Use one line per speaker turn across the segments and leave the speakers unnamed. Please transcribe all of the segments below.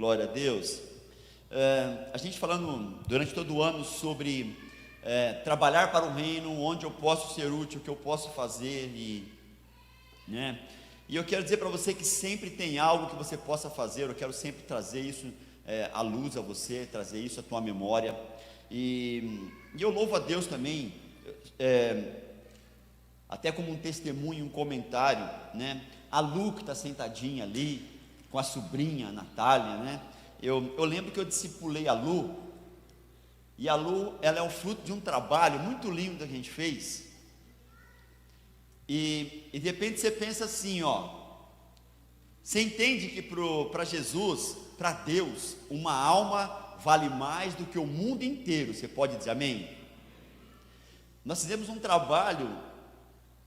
Glória a Deus. A gente falando durante todo o ano sobre trabalhar para o reino, onde eu posso ser útil, o que eu posso fazer, e eu quero dizer para você que sempre tem algo que você possa fazer. Eu quero sempre trazer isso à luz a você, trazer isso à tua memória, e eu louvo a Deus também, até como um testemunho, um comentário, a Lu que está sentadinha ali, com a sobrinha, a Natália, eu lembro que eu discipulei a Lu, e a Lu, ela é o fruto de um trabalho muito lindo que a gente fez, e de repente você pensa assim, você entende que para Jesus, para Deus, uma alma vale mais do que o mundo inteiro, você pode dizer amém? Nós fizemos um trabalho,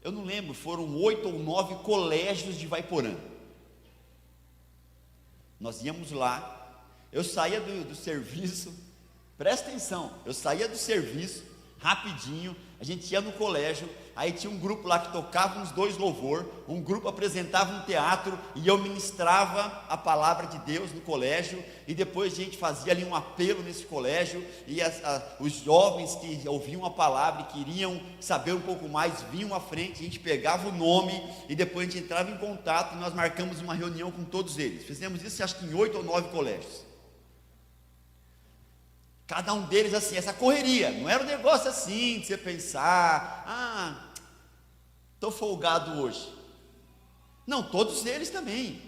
eu não lembro, foram 8 ou 9 colégios de Vaiporã. Nós íamos lá, eu saía do serviço, presta atenção, eu saía do serviço, rapidinho, a gente ia no colégio, aí tinha um grupo lá que tocava uns 2 louvor, um grupo apresentava um teatro, e eu ministrava a palavra de Deus no colégio, e depois a gente fazia ali um apelo nesse colégio, e os jovens que ouviam a palavra e queriam saber um pouco mais, vinham à frente, a gente pegava o nome, e depois a gente entrava em contato, e nós marcamos uma reunião com todos eles. Fizemos isso acho que em 8 ou 9 colégios, cada um deles assim, essa correria, não era um negócio assim, de você pensar, estou folgado hoje, não, todos eles também,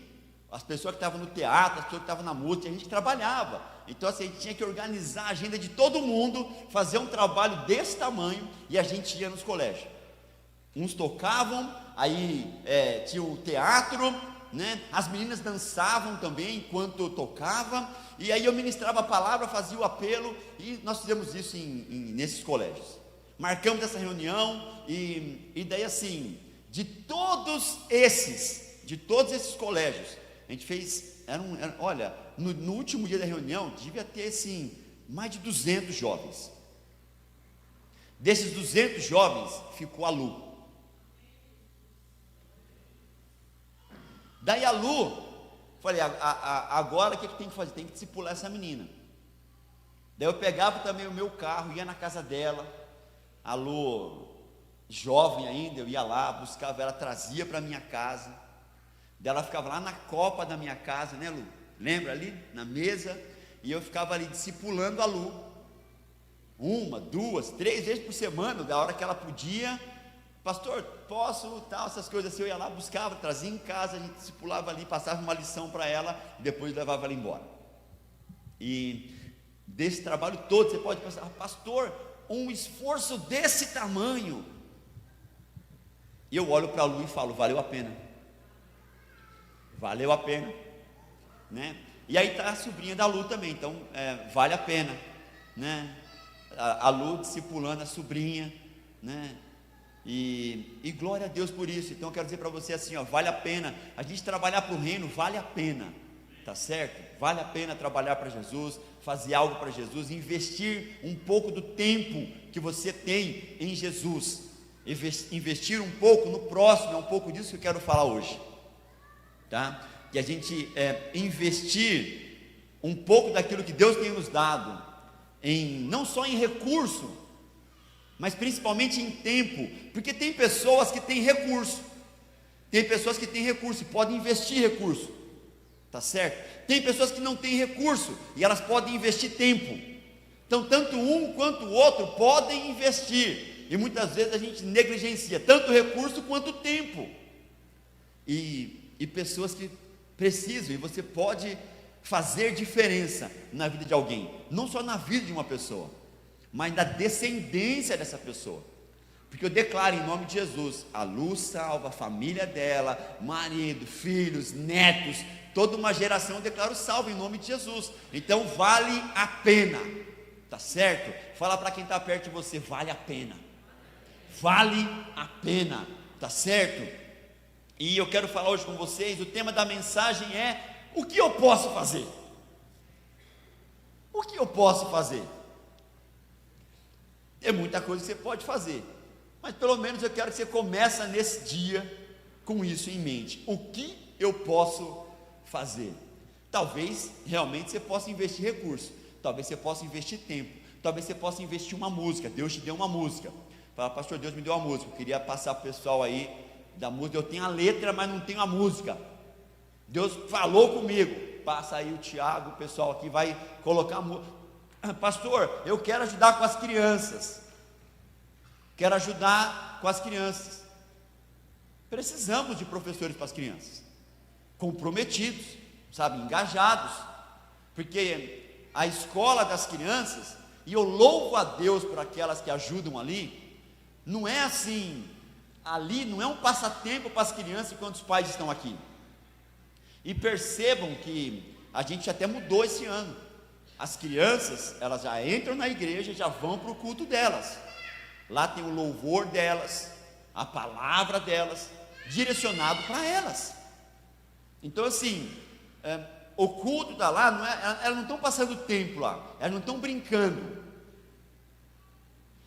as pessoas que estavam no teatro, as pessoas que estavam na música, a gente trabalhava, então assim, a gente tinha que organizar a agenda de todo mundo, fazer um trabalho desse tamanho, e a gente ia nos colégios, uns tocavam, aí tinha o teatro, as meninas dançavam também enquanto eu tocava, e aí eu ministrava a palavra, fazia o apelo, e nós fizemos isso nesses colégios, marcamos essa reunião, e daí assim, de todos esses colégios, a gente fez, olha, no último dia da reunião, devia ter assim, mais de 200 jovens, desses 200 jovens, ficou a Lu. Daí a Lu, falei, agora o que tem que fazer? Tem que discipular essa menina. Daí eu pegava também o meu carro, ia na casa dela, a Lu, jovem ainda, eu ia lá, buscava ela, trazia para minha casa, daí ela ficava lá na copa da minha casa, Lu? Lembra ali, na mesa, e eu ficava ali discipulando a Lu, 1, 2, 3 vezes por semana, da hora que ela podia. Pastor, posso, tal, essas coisas assim, eu ia lá, buscava, trazia em casa, a gente discipulava ali, passava uma lição para ela, e depois levava ela embora. E desse trabalho todo, você pode pensar, pastor, um esforço desse tamanho, e eu olho para a Lu e falo, valeu a pena, e aí está a sobrinha da Lu também, então vale a pena, a Lu discipulando a sobrinha, E glória a Deus por isso. Então eu quero dizer para você assim, vale a pena, a gente trabalhar para o reino, vale a pena, tá certo? Vale a pena trabalhar para Jesus, fazer algo para Jesus, investir um pouco do tempo que você tem em Jesus, investir um pouco no próximo, é um pouco disso que eu quero falar hoje, tá? Que a gente investir um pouco daquilo que Deus tem nos dado, não só em recurso, mas principalmente em tempo, porque tem pessoas que têm recurso, e podem investir recurso, tá certo? Tem pessoas que não têm recurso, e elas podem investir tempo, então tanto um quanto o outro podem investir, e muitas vezes a gente negligencia, tanto recurso quanto tempo, e pessoas que precisam, e você pode fazer diferença na vida de alguém, não só na vida de uma pessoa, mas da descendência dessa pessoa, porque eu declaro em nome de Jesus, a Lu salva a família dela, marido, filhos, netos, toda uma geração eu declaro salva em nome de Jesus, então vale a pena, tá certo? Fala para quem está perto de você, vale a pena, tá certo? E eu quero falar hoje com vocês, o tema da mensagem é, o que eu posso fazer? O que eu posso fazer? É muita coisa que você pode fazer, mas pelo menos eu quero que você comece nesse dia com isso em mente, o que eu posso fazer? Talvez realmente você possa investir recurso, talvez você possa investir tempo, talvez você possa investir uma música. Deus te deu uma música. Fala, pastor, Deus me deu uma música. Eu queria passar para o pessoal aí da música. Eu tenho a letra, mas não tenho a música. Deus falou comigo. Passa aí o Tiago, o pessoal aqui vai colocar a música. Pastor, eu quero ajudar com as crianças. Quero ajudar com as crianças. Precisamos de professores para as crianças, comprometidos, sabe, engajados, porque a escola das crianças, e eu louvo a Deus por aquelas que ajudam ali, não é assim, ali não é um passatempo para as crianças enquanto os pais estão aqui. E percebam que a gente até mudou esse ano. As crianças, elas já entram na igreja e já vão para o culto delas. Lá tem o louvor delas, a palavra delas, direcionado para elas. Então assim, o culto está lá, não é, elas não estão passando tempo lá, elas não estão brincando.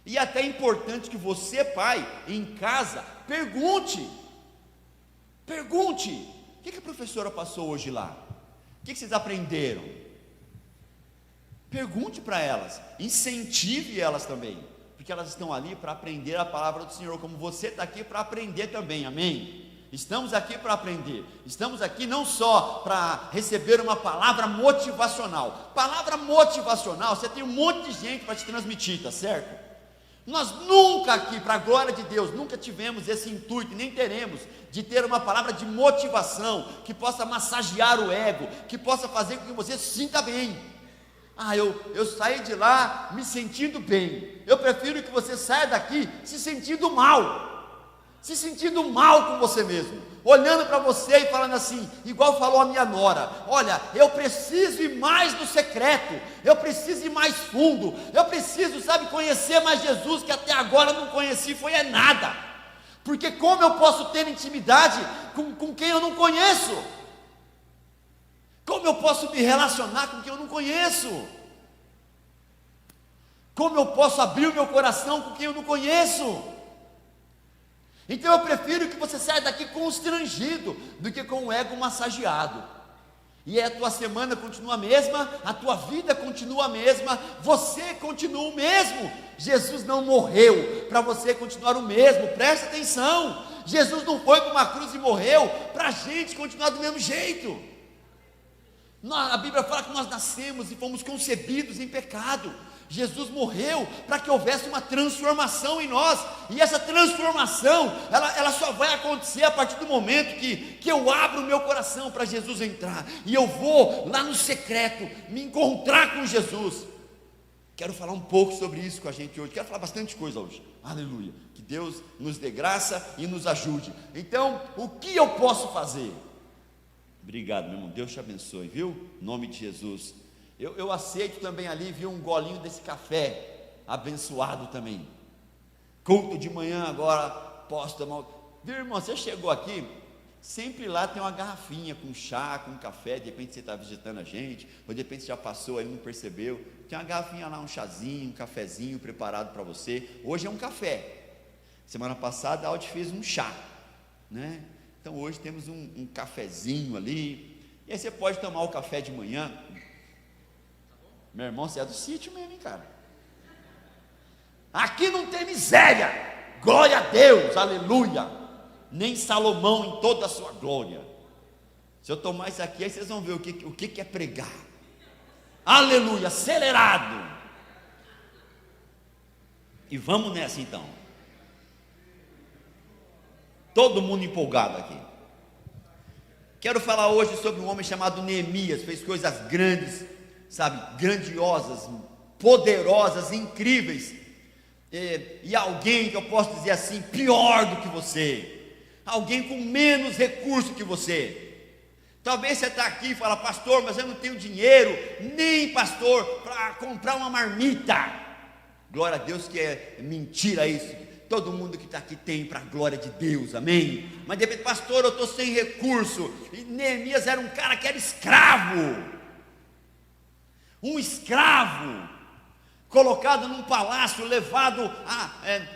E até é importante que você, pai, em casa, pergunte, o que a professora passou hoje lá? O que vocês aprenderam? Pergunte para elas, incentive elas também, porque elas estão ali para aprender a palavra do Senhor, como você está aqui para aprender também, amém? Estamos aqui para aprender, estamos aqui não só para receber uma palavra motivacional. Palavra motivacional, você tem um monte de gente para te transmitir, tá certo? Nós nunca aqui, para a glória de Deus, nunca tivemos esse intuito, nem teremos, de ter uma palavra de motivação, que possa massagear o ego, que possa fazer com que você se sinta bem. Eu saí de lá me sentindo bem. Eu prefiro que você saia daqui se sentindo mal com você mesmo, olhando para você e falando assim, igual falou a minha nora: olha, eu preciso ir mais no secreto, eu preciso ir mais fundo, eu preciso, conhecer mais Jesus, que até agora não conheci, foi nada, porque como eu posso ter intimidade com quem eu não conheço? Como eu posso me relacionar com quem eu não conheço? Como eu posso abrir o meu coração com quem eu não conheço? Então eu prefiro que você saia daqui constrangido do que com o ego massageado. E a tua semana continua a mesma, a tua vida continua a mesma, você continua o mesmo. Jesus não morreu para você continuar o mesmo, presta atenção. Jesus não foi para uma cruz e morreu para a gente continuar do mesmo jeito. A Bíblia fala que nós nascemos e fomos concebidos em pecado. Jesus morreu para que houvesse uma transformação em nós, e essa transformação, ela só vai acontecer a partir do momento que eu abro o meu coração para Jesus entrar, e eu vou lá no secreto, me encontrar com Jesus. Quero falar um pouco sobre isso com a gente hoje, quero falar bastante coisa hoje, aleluia, que Deus nos dê graça e nos ajude. Então, o que eu posso fazer? Obrigado, meu irmão, Deus te abençoe, viu? Em nome de Jesus. Eu aceito também ali, viu, um golinho desse café, abençoado também. Culto de manhã agora, posso tomar. Viu, irmão, você chegou aqui, sempre lá tem uma garrafinha com chá, com café, de repente você está visitando a gente, ou de repente você já passou aí, não percebeu. Tem uma garrafinha lá, um chazinho, um cafezinho preparado para você. Hoje é um café. Semana passada a Audi fez um chá, né? Então hoje temos um cafezinho ali, e aí você pode tomar o café de manhã. Meu irmão, você é do sítio mesmo, hein, cara? Aqui não tem miséria, glória a Deus, aleluia. Nem Salomão em toda a sua glória. Se eu tomar isso aqui, aí vocês vão ver o que é pregar. Aleluia, acelerado. E vamos nessa então. Todo mundo empolgado aqui. Quero falar hoje sobre um homem chamado Neemias. Fez coisas grandes, grandiosas, poderosas, incríveis, e alguém que eu posso dizer assim, pior do que você, alguém com menos recurso que você. Talvez você está aqui e fala: pastor, mas eu não tenho dinheiro, nem pastor, para comprar uma marmita. Glória a Deus que é mentira isso. Todo mundo que está aqui tem, para a glória de Deus, amém? Mas de repente, pastor, eu estou sem recurso. E Neemias era um cara que era escravo. Um escravo, colocado num palácio, levado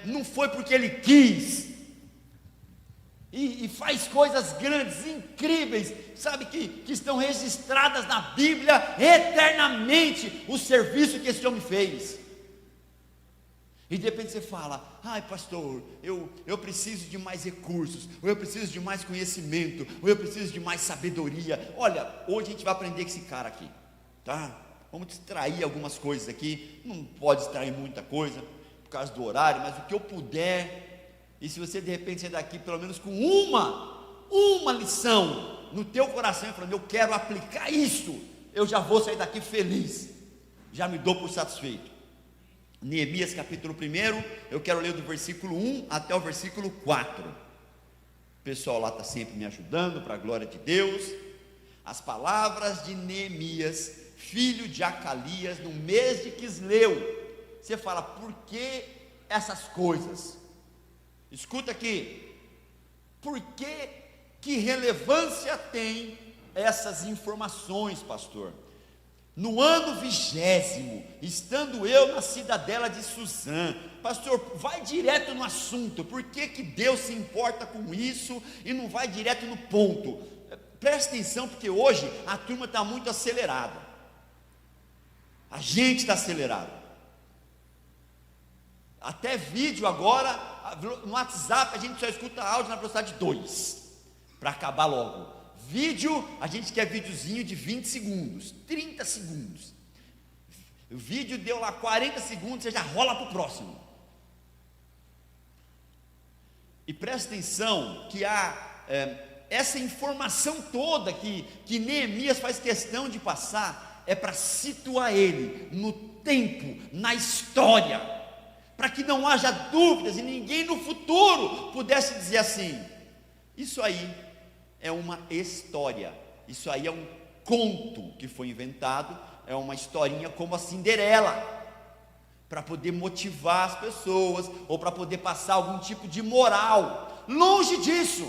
não foi porque ele quis, e faz coisas grandes, incríveis, sabe, que estão registradas na Bíblia eternamente, o serviço que esse homem fez. E de repente você fala: ai pastor, eu preciso de mais recursos, ou eu preciso de mais conhecimento, ou eu preciso de mais sabedoria. Olha, hoje a gente vai aprender com esse cara aqui, tá? Vamos distrair algumas coisas aqui, não pode distrair muita coisa, por causa do horário, mas o que eu puder. E se você de repente sair daqui pelo menos com uma lição no teu coração, e falando: eu quero aplicar isso, eu já vou sair daqui feliz, já me dou por satisfeito. Neemias capítulo 1, eu quero ler do versículo 1 até o versículo 4. O pessoal lá está sempre me ajudando, para a glória de Deus. As palavras de Neemias, filho de Acalias, no mês de Quisleu. Você fala: por que essas coisas? Escuta aqui. Por que relevância tem essas informações, pastor? No ano 20º, estando eu na cidadela de Suzã. Pastor, vai direto no assunto. Por que Deus se importa com isso e não vai direto no ponto? Presta atenção, porque hoje a turma está muito acelerada. A gente está acelerado. Até vídeo agora, no WhatsApp a gente só escuta áudio na velocidade 2, para acabar logo. Vídeo, a gente quer videozinho de 20 segundos, 30 segundos. O vídeo deu lá 40 segundos, você já rola para o próximo. E presta atenção que há essa informação toda que Neemias faz questão de passar, é para situar ele no tempo, na história, para que não haja dúvidas e ninguém no futuro pudesse dizer assim: isso aí é uma história, isso aí é um conto que foi inventado, é uma historinha como a Cinderela, para poder motivar as pessoas, ou para poder passar algum tipo de moral. Longe disso.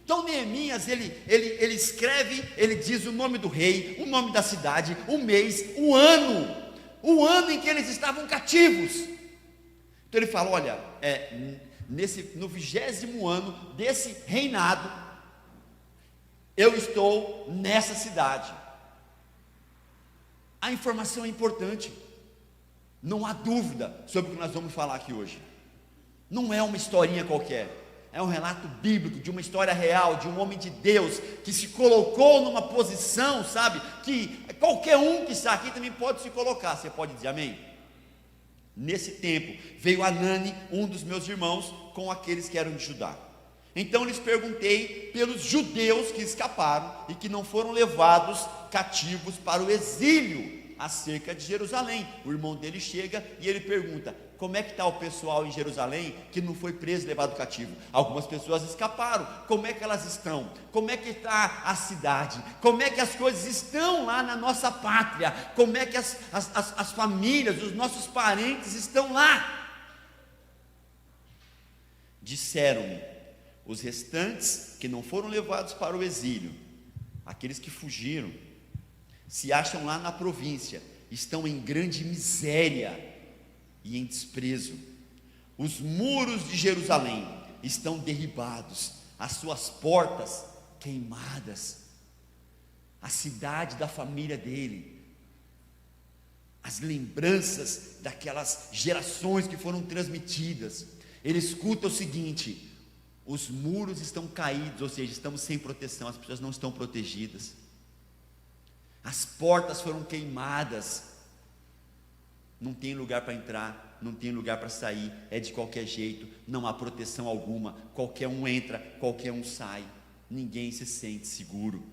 Então Neemias, ele escreve, ele diz o nome do rei, o nome da cidade, o mês, o ano em que eles estavam cativos. Então ele fala: olha, no 20º ano desse reinado, eu estou nessa cidade. A informação é importante, não há dúvida sobre o que nós vamos falar aqui hoje. Não é uma historinha qualquer, é um relato bíblico de uma história real, de um homem de Deus que se colocou numa posição, sabe, que qualquer um que está aqui também pode se colocar. Você pode dizer amém? Nesse tempo veio Anani, um dos meus irmãos, com aqueles que eram de Judá. Então lhes perguntei pelos judeus que escaparam e que não foram levados cativos para o exílio, acerca de Jerusalém. O irmão dele chega e ele pergunta: como é que está o pessoal em Jerusalém que não foi preso e levado cativo? Algumas pessoas escaparam, como é que elas estão? Como é que está a cidade? Como é que as coisas estão lá na nossa pátria? Como é que as famílias, os nossos parentes estão lá? Disseram-me: os restantes que não foram levados para o exílio, aqueles que fugiram, se acham lá na província, estão em grande miséria e em desprezo. Os muros de Jerusalém estão derribados, as suas portas queimadas. A cidade da família dele, as lembranças daquelas gerações que foram transmitidas. Ele escuta o seguinte: os muros estão caídos, ou seja, estamos sem proteção, as pessoas não estão protegidas. As portas foram queimadas, não tem lugar para entrar, não tem lugar para sair, é de qualquer jeito, não há proteção alguma, qualquer um entra, qualquer um sai, ninguém se sente seguro.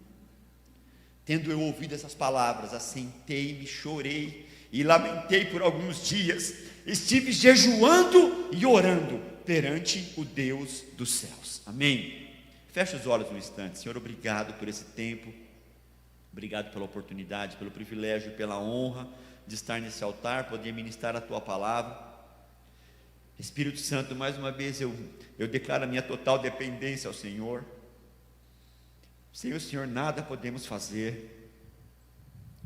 Tendo eu ouvido essas palavras, assentei-me, chorei e lamentei por alguns dias, estive jejuando e orando perante o Deus dos céus. Amém? Feche os olhos um instante. Senhor, obrigado por esse tempo, obrigado pela oportunidade, pelo privilégio, pela honra de estar nesse altar, poder ministrar a Tua palavra. Espírito Santo, mais uma vez eu declaro a minha total dependência ao Senhor. Sem o Senhor nada podemos fazer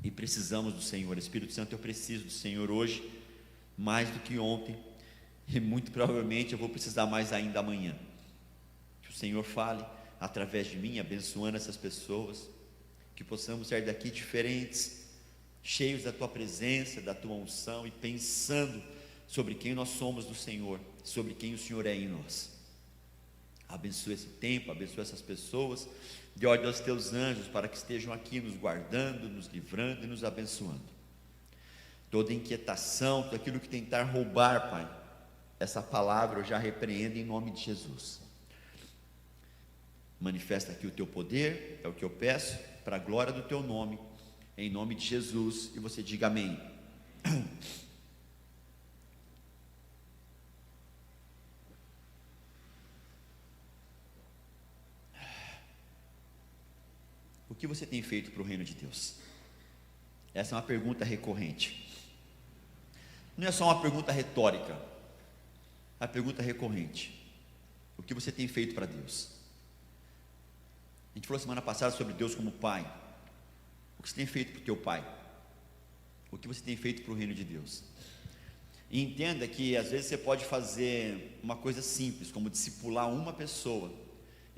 e precisamos do Senhor. Espírito Santo, eu preciso do Senhor hoje mais do que ontem, e muito provavelmente eu vou precisar mais ainda amanhã. Que o Senhor fale através de mim, abençoando essas pessoas, que possamos sair daqui diferentes, cheios da tua presença, da tua unção, e pensando sobre quem nós somos do Senhor, sobre quem o Senhor é em nós. Abençoa esse tempo, abençoa essas pessoas, dê ordem aos teus anjos para que estejam aqui nos guardando, nos livrando e nos abençoando. Toda inquietação, tudo aquilo que tentar roubar, Pai, essa palavra eu já repreendo em nome de Jesus. Manifesta aqui o teu poder, é o que eu peço, para a glória do teu nome, em nome de Jesus, e você diga amém. O que você tem feito para o reino de Deus? Essa é uma pergunta recorrente. Não é só uma pergunta retórica, é uma pergunta recorrente. O que você tem feito para Deus? A gente falou semana passada sobre Deus como Pai. O que você tem feito para o teu Pai? O que você tem feito para o reino de Deus? E entenda que às vezes você pode fazer uma coisa simples, como discipular uma pessoa,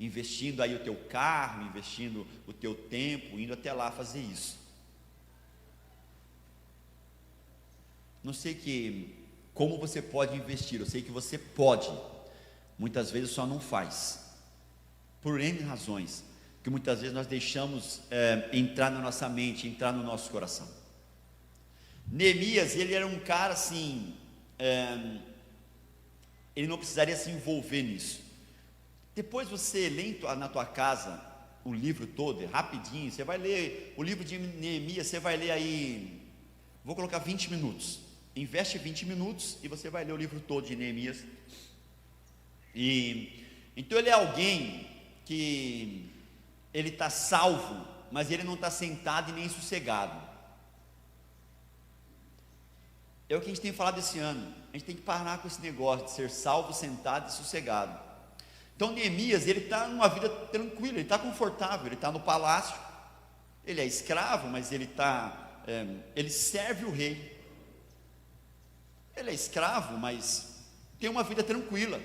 investindo aí o teu carro, investindo o teu tempo, indo até lá fazer isso. Não sei como você pode investir, eu sei que você pode, muitas vezes só não faz, por N razões, que muitas vezes nós deixamos entrar na nossa mente, entrar no nosso coração. Neemias, ele era um cara assim, ele não precisaria se envolver nisso. Depois você lê na tua casa o livro todo, rapidinho, você vai ler o livro de Neemias, você vai ler aí, vou colocar 20 minutos, investe 20 minutos e você vai ler o livro todo de Neemias. Então ele é alguém que ele está salvo, mas ele não está sentado e nem sossegado. É o que a gente tem falado esse ano, a gente tem que parar com esse negócio de ser salvo, sentado e sossegado. Então Neemias, ele está numa vida tranquila, ele está confortável, ele está no palácio, ele é escravo, mas ele serve o rei. Ele é escravo, mas tem uma vida tranquila,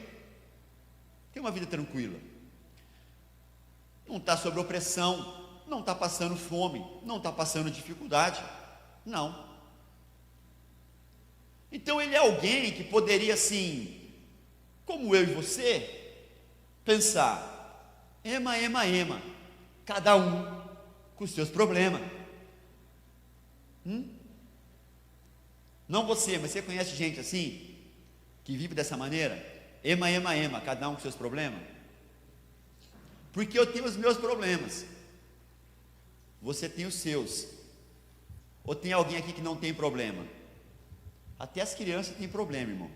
não está sob opressão, não está passando fome, não está passando dificuldade, não. Então ele é alguém que poderia assim, como eu e você, pensar, ema, cada um com os seus problemas. Não você, mas você conhece gente assim, que vive dessa maneira? Ema, cada um com seus problemas? Porque eu tenho os meus problemas, você tem os seus. Ou tem alguém aqui que não tem problema? Até as crianças têm problema, irmão.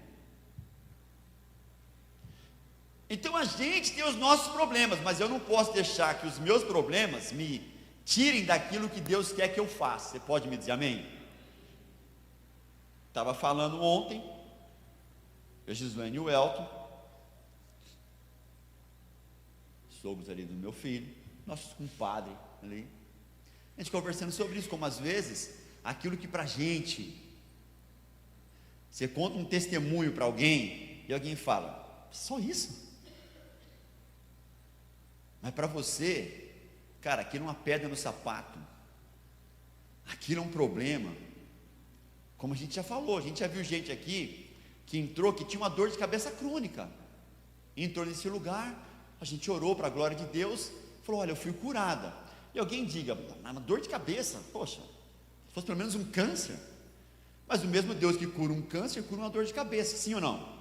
Então a gente tem os nossos problemas, mas eu não posso deixar que os meus problemas me tirem daquilo que Deus quer que eu faça. Você pode me dizer amém? Estava falando ontem, eu, Gislaine e o Elton, sogros ali do meu filho, nossos compadres ali, a gente conversando sobre isso, como às vezes, aquilo que para a gente, você conta um testemunho para alguém, e alguém fala, só isso? Mas para você, cara, aquilo é uma pedra no sapato, aquilo é um problema. Como a gente já falou, a gente já viu gente aqui que entrou, que tinha uma dor de cabeça crônica, entrou nesse lugar, a gente orou para a glória de Deus, falou, olha, eu fui curada. E alguém diga, uma dor de cabeça, poxa, se fosse pelo menos um câncer. Mas o mesmo Deus que cura um câncer, cura uma dor de cabeça, sim ou não?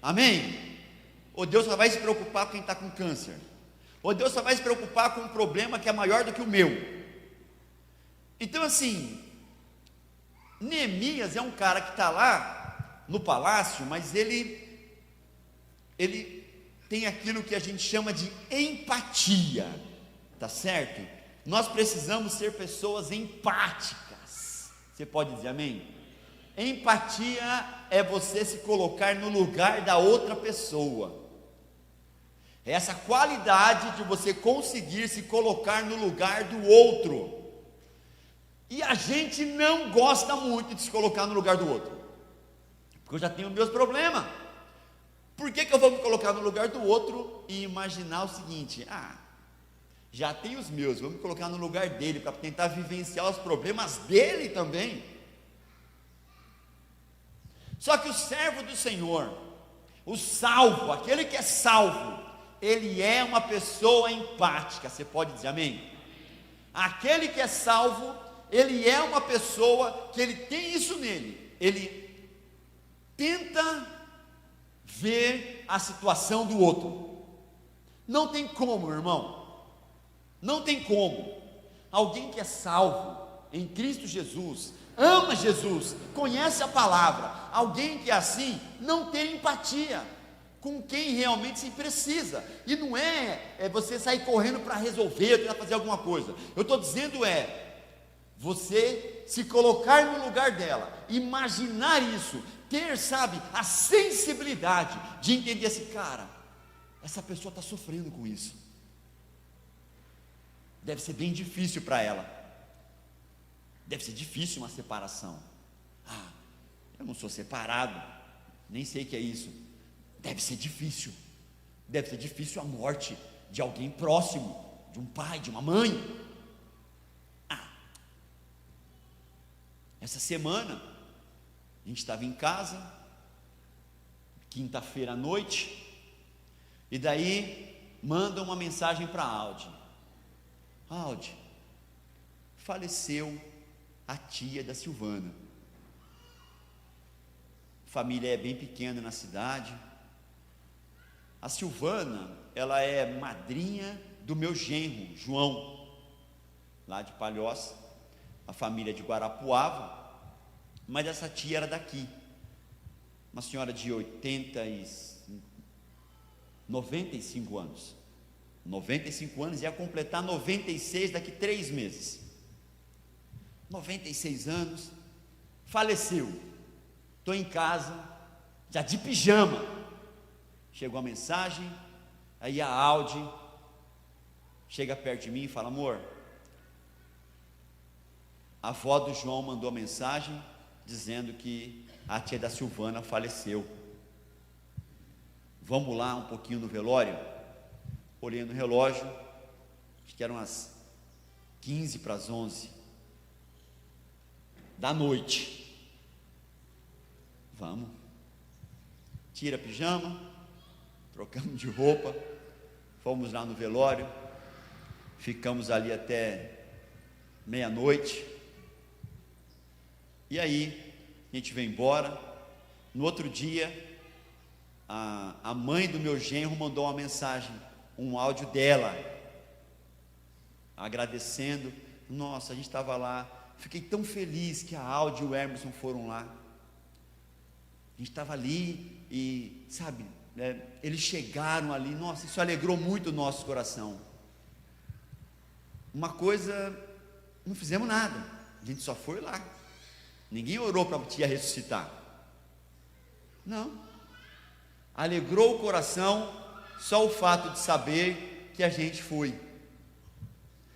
Amém? Ou Deus só vai se preocupar com quem está com câncer? Ou Deus só vai se preocupar com um problema que é maior do que o meu? Então assim, Neemias é um cara que está lá no palácio, mas ele tem aquilo que a gente chama de empatia, tá certo? Nós precisamos ser pessoas empáticas. Você pode dizer amém? Empatia é você se colocar no lugar da outra pessoa. É essa qualidade de você conseguir se colocar no lugar do outro. E a gente não gosta muito de se colocar no lugar do outro, porque eu já tenho meus problemas. Por que eu vou me colocar no lugar do outro e imaginar o seguinte: já tem os meus, vou me colocar no lugar dele para tentar vivenciar os problemas dele também. Só que o servo do Senhor, o salvo, aquele que é salvo, ele é uma pessoa empática. Você pode dizer amém? Aquele que é salvo, ele é uma pessoa que ele tem isso nele, ele tenta ver a situação do outro. Não tem como, irmão, não tem como. Alguém que é salvo em Cristo Jesus, ama Jesus, conhece a palavra, alguém que é assim, não tem empatia com quem realmente se precisa. E não é você sair correndo para resolver, tentar fazer alguma coisa. Eu estou dizendo você se colocar no lugar dela, imaginar isso, ter, sabe, a sensibilidade de entender assim: cara, essa pessoa está sofrendo com isso, deve ser bem difícil para ela, deve ser difícil uma separação. Eu não sou separado, nem sei o que é isso. Deve ser difícil a morte de alguém próximo, de um pai, de uma mãe. Essa semana a gente estava em casa, quinta-feira à noite, e daí manda uma mensagem para Aldi, faleceu a tia da Silvana. A família é bem pequena na cidade. A Silvana, ela é madrinha do meu genro, João, lá de Palhoça, a família de Guarapuava, mas essa tia era daqui, uma senhora de 95 anos, 95 anos, ia completar 96 daqui 3 meses, 96 anos, faleceu. Estou em casa, já de pijama, chegou a mensagem, aí a Aldi chega perto de mim e fala: amor, a avó do João mandou mensagem dizendo que a tia da Silvana faleceu, vamos lá um pouquinho no velório? Olhei no relógio, acho que eram as 15 para as 11 da noite. Vamos. Tira pijama, trocamos de roupa, fomos lá no velório, ficamos ali até meia-noite, e aí a gente veio embora. No outro dia, a mãe do meu genro mandou uma mensagem, um áudio dela, agradecendo. Nossa, a gente estava lá, fiquei tão feliz que a Aldi e o Emerson foram lá, a gente estava ali e, sabe, eles chegaram ali. Nossa, isso alegrou muito o nosso coração. Uma coisa, não fizemos nada, a gente só foi lá, ninguém orou para a tia ressuscitar, não, alegrou o coração só o fato de saber que a gente foi.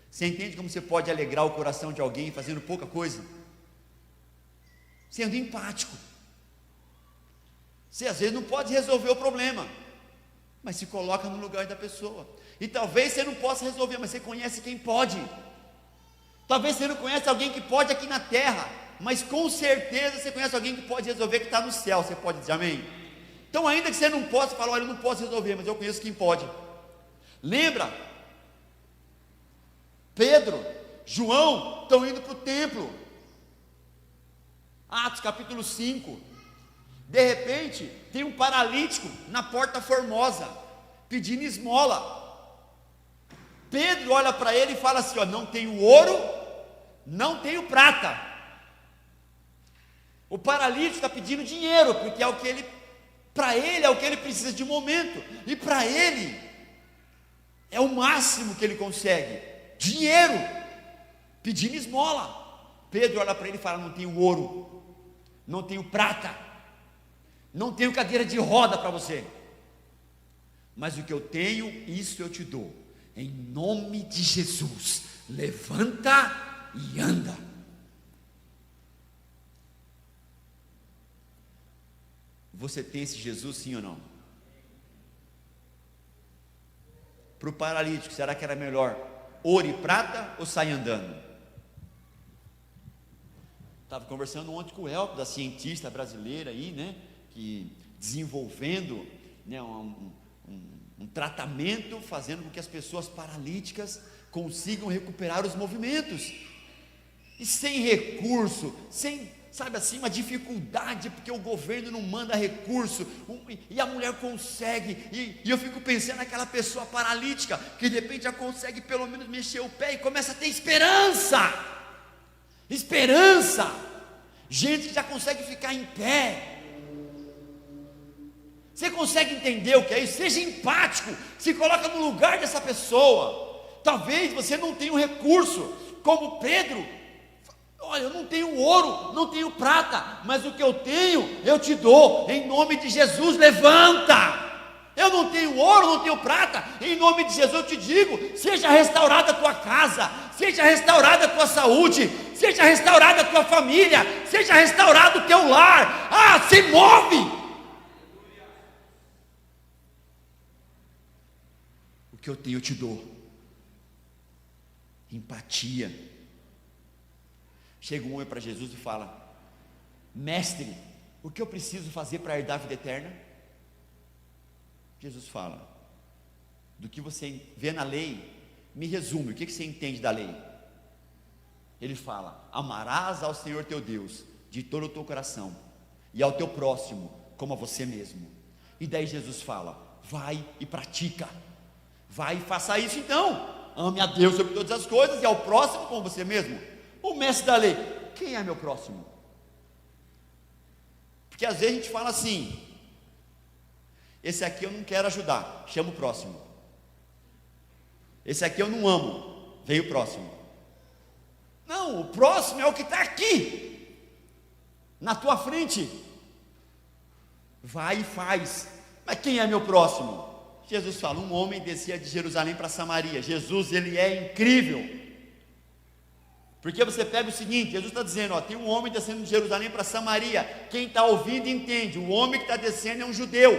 Você entende como você pode alegrar o coração de alguém fazendo pouca coisa? Sendo empático. Você às vezes não pode resolver o problema, mas se coloca no lugar da pessoa. E talvez você não possa resolver, mas você conhece quem pode. Talvez você não conhece alguém que pode aqui na terra, mas com certeza você conhece alguém que pode resolver, que está no céu. Você pode dizer amém? Então, ainda que você não possa falar: olha, eu não posso resolver, mas eu conheço quem pode. Lembra? Pedro, João estão indo para o templo, Atos capítulo 5. De repente tem um paralítico na porta formosa pedindo esmola. Pedro olha para ele e fala assim: ó, não tenho ouro, não tenho prata. O paralítico está pedindo dinheiro, porque é o que ele, para ele é o que ele precisa de momento, e para ele é o máximo que ele consegue, dinheiro, pedindo esmola. Pedro olha para ele e fala: não tenho ouro, não tenho prata, não tenho cadeira de roda para você, mas o que eu tenho, isso eu te dou. Em nome de Jesus, levanta e anda. Você tem esse Jesus, sim ou não? para o paralítico, será que era melhor ouro e prata ou sair andando? Estava conversando ontem com o Elton, da cientista brasileira aí, né, que desenvolvendo, né, um tratamento, fazendo com que as pessoas paralíticas consigam recuperar os movimentos, e sem recurso, sem, sabe assim, uma dificuldade, porque o governo não manda recurso, e a mulher consegue, e eu fico pensando naquela pessoa paralítica, que de repente já consegue pelo menos mexer o pé, e começa a ter esperança, gente que já consegue ficar em pé. Você consegue entender o que é isso? Seja empático, se coloca no lugar dessa pessoa. Talvez você não tenha um recurso, como Pedro. Olha, eu não tenho ouro, não tenho prata, mas o que eu tenho, eu te dou, em nome de Jesus, levanta. Eu não tenho ouro, não tenho prata, em nome de Jesus eu te digo, seja restaurada a tua casa, seja restaurada a tua saúde, seja restaurada a tua família, seja restaurado o teu lar. Se move. O que eu tenho eu te dou. Empatia. Chega um homem para Jesus e fala: mestre, o que eu preciso fazer para herdar a vida eterna? Jesus fala: do que você vê na lei, me resume, o que você entende da lei? Ele fala: amarás ao Senhor teu Deus de todo o teu coração, e ao teu próximo como a você mesmo. E daí Jesus fala: vai e pratica, vai e faça isso então, ame a Deus sobre todas as coisas, e ao próximo como você mesmo. O mestre da lei: quem é meu próximo? Porque às vezes a gente fala assim: esse aqui eu não quero ajudar, chama o próximo. Esse aqui eu não amo, vem o próximo. Não, o próximo é o que está aqui, na tua frente. Vai e faz. Mas quem é meu próximo? Jesus fala: um homem descia de Jerusalém para Samaria. Jesus, ele é incrível. Porque você pega o seguinte, Jesus está dizendo, tem um homem descendo de Jerusalém para Samaria. Quem está ouvindo entende, o homem que está descendo é um judeu.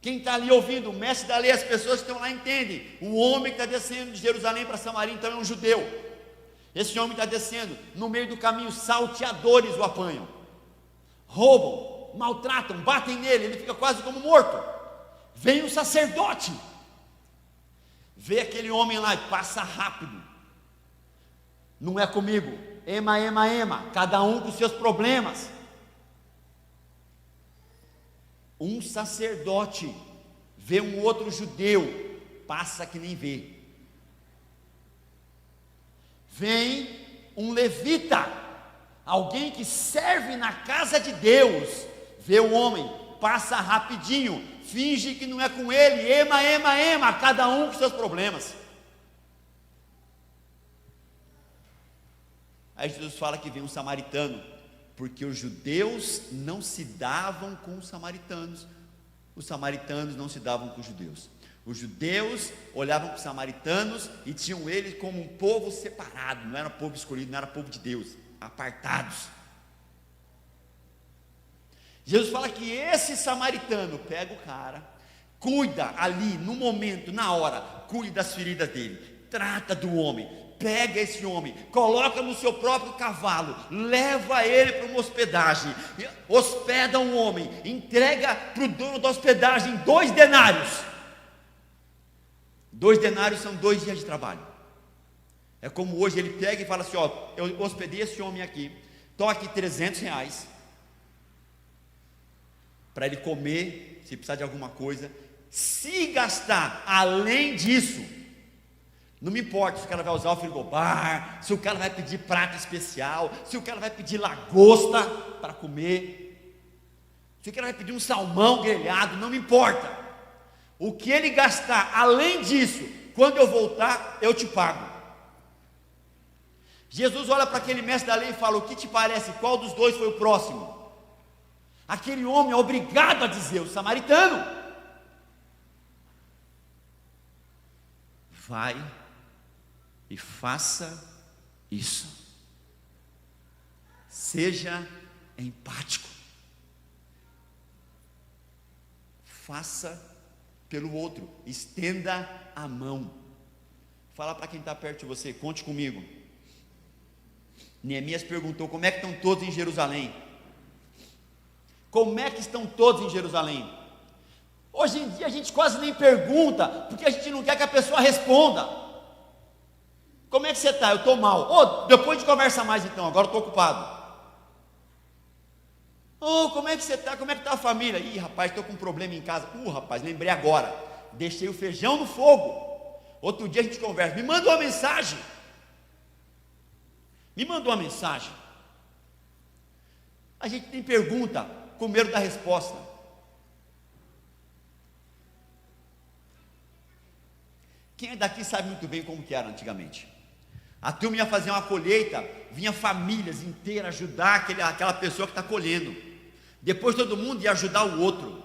Quem está ali ouvindo, o mestre da lei, as pessoas que estão lá entendem. O homem que está descendo de Jerusalém para Samaria, então é um judeu. Esse homem está descendo, no meio do caminho, salteadores o apanham, roubam, maltratam, batem nele, ele fica quase como morto. Vem um sacerdote, vê aquele homem lá e passa rápido. Não é comigo, ema, cada um com seus problemas. Um sacerdote vê um outro judeu, passa que nem vê. Vem um levita, alguém que serve na casa de Deus, vê o homem, passa rapidinho, finge que não é com ele, ema, cada um com seus problemas. Aí Jesus fala que vem um samaritano, porque os judeus não se davam com os samaritanos não se davam com os judeus. Os judeus olhavam para os samaritanos e tinham eles como um povo separado, não era povo escolhido, não era povo de Deus, apartados. Jesus fala que esse samaritano pega o cara, cuida ali, no momento, na hora, cuida das feridas dele, trata do homem, pega esse homem, coloca no seu próprio cavalo, leva ele para uma hospedagem, hospeda um homem, entrega para o dono da hospedagem 2 denários. 2 denários são 2 dias de trabalho. É como hoje ele pega e fala assim: eu hospedei esse homem aqui, estou aqui R$300 para ele comer, se precisar de alguma coisa. Se gastar além disso, não me importa se o cara vai usar o frigobar, se o cara vai pedir prato especial, se o cara vai pedir lagosta para comer, se o cara vai pedir um salmão grelhado, não me importa. O que ele gastar além disso, quando eu voltar, eu te pago. Jesus olha para aquele mestre da lei e fala: o que te parece, qual dos 2 foi o próximo? Aquele homem é obrigado a dizer, o samaritano. Vai e faça isso. Seja empático. Faça pelo outro. Estenda a mão. Fala para quem está perto de você, conte comigo. Neemias perguntou: como é que estão todos em Jerusalém? Como é que estão todos em Jerusalém? Hoje em dia a gente quase nem pergunta, porque a gente não quer que a pessoa responda. Como é que você está? Eu estou mal. Depois de conversa mais então, agora eu estou ocupado. Como é que você está? Como é que está a família? Ih, rapaz, estou com um problema em casa. Rapaz, lembrei agora. Deixei o feijão no fogo. Outro dia a gente conversa. Me manda uma mensagem. Me mandou uma mensagem. A gente tem pergunta com medo da resposta. Quem é daqui sabe muito bem como que era antigamente. A turma ia fazer uma colheita, vinha famílias inteiras ajudar aquela pessoa que está colhendo. Depois todo mundo ia ajudar o outro.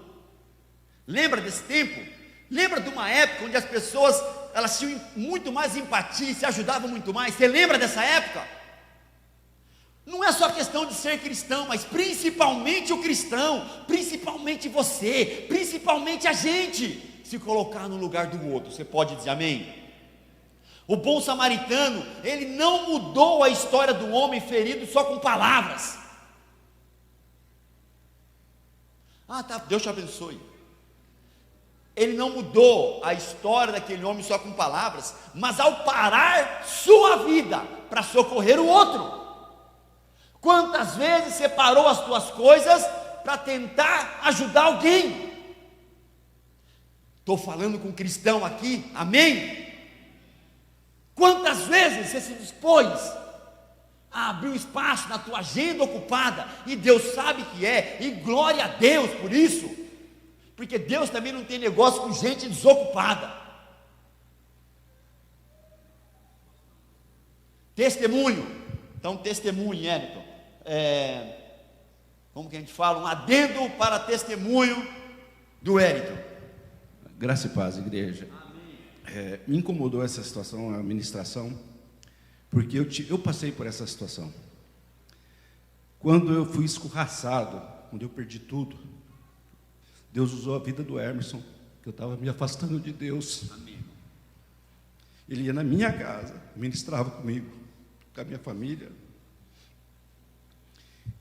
Lembra desse tempo? Lembra de uma época onde as pessoas, elas tinham muito mais empatia, se ajudavam muito mais? Você lembra dessa época? Não é só questão de ser cristão, mas principalmente o cristão, principalmente você, principalmente a gente, se colocar no lugar do outro. Você pode dizer amém? O bom samaritano, ele não mudou a história do homem ferido só com palavras. Tá, Deus te abençoe. Ele não mudou a história daquele homem só com palavras, mas ao parar sua vida para socorrer o outro. Quantas vezes você parou as tuas coisas para tentar ajudar alguém? Estou falando com um cristão aqui, amém? Quantas vezes você se dispôs a abrir um espaço na tua agenda ocupada, e Deus sabe que é, e glória a Deus por isso, porque Deus também não tem negócio com gente desocupada. Testemunho, então testemunho, Everton, como que a gente fala, um adendo para testemunho do Everton.
Graça e paz, igreja. Me incomodou essa situação, a ministração, porque eu passei por essa situação. Quando eu fui escorraçado, quando eu perdi tudo, Deus usou a vida do Emerson, que eu estava me afastando de Deus.
Amém.
Ele ia na minha casa, ministrava comigo, com a minha família.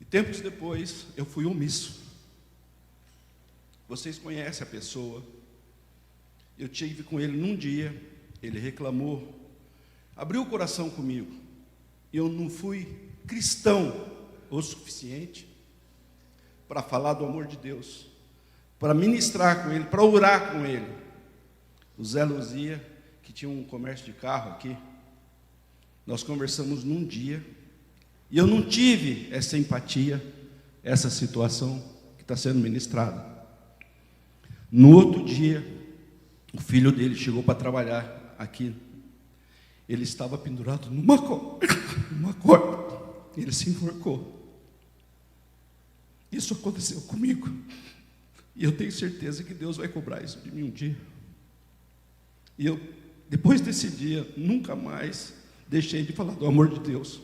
E tempos depois, eu fui omisso. Vocês conhecem a pessoa. Eu tive com ele num dia, ele reclamou, abriu o coração comigo. Eu não fui cristão o suficiente para falar do amor de Deus, para ministrar com ele, para orar com ele. O Zé Luzia, que tinha um comércio de carro aqui, nós conversamos num dia, e eu não tive essa empatia, essa situação que está sendo ministrada. No outro dia, o filho dele chegou para trabalhar aqui. Ele estava pendurado numa corda. Ele se enforcou. Isso aconteceu comigo. E eu tenho certeza que Deus vai cobrar isso de mim um dia. E eu, depois desse dia, nunca mais deixei de falar do amor de Deus.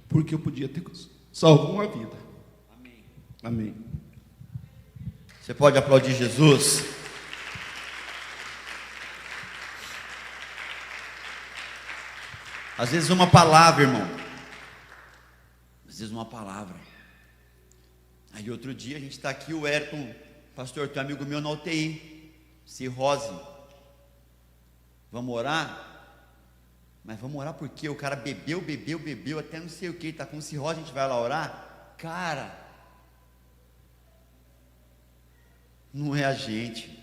Porque eu podia ter salvo uma vida.
Amém.
Amém.
Você pode aplaudir Jesus? Às vezes uma palavra, irmão. Às vezes uma palavra. Aí outro dia a gente está aqui, o Ayrton, pastor, tem um amigo meu na UTI, cirrose. Vamos orar? Mas vamos orar porque o cara bebeu, até não sei o que, está com cirrose, a gente vai lá orar? Cara, não é a gente.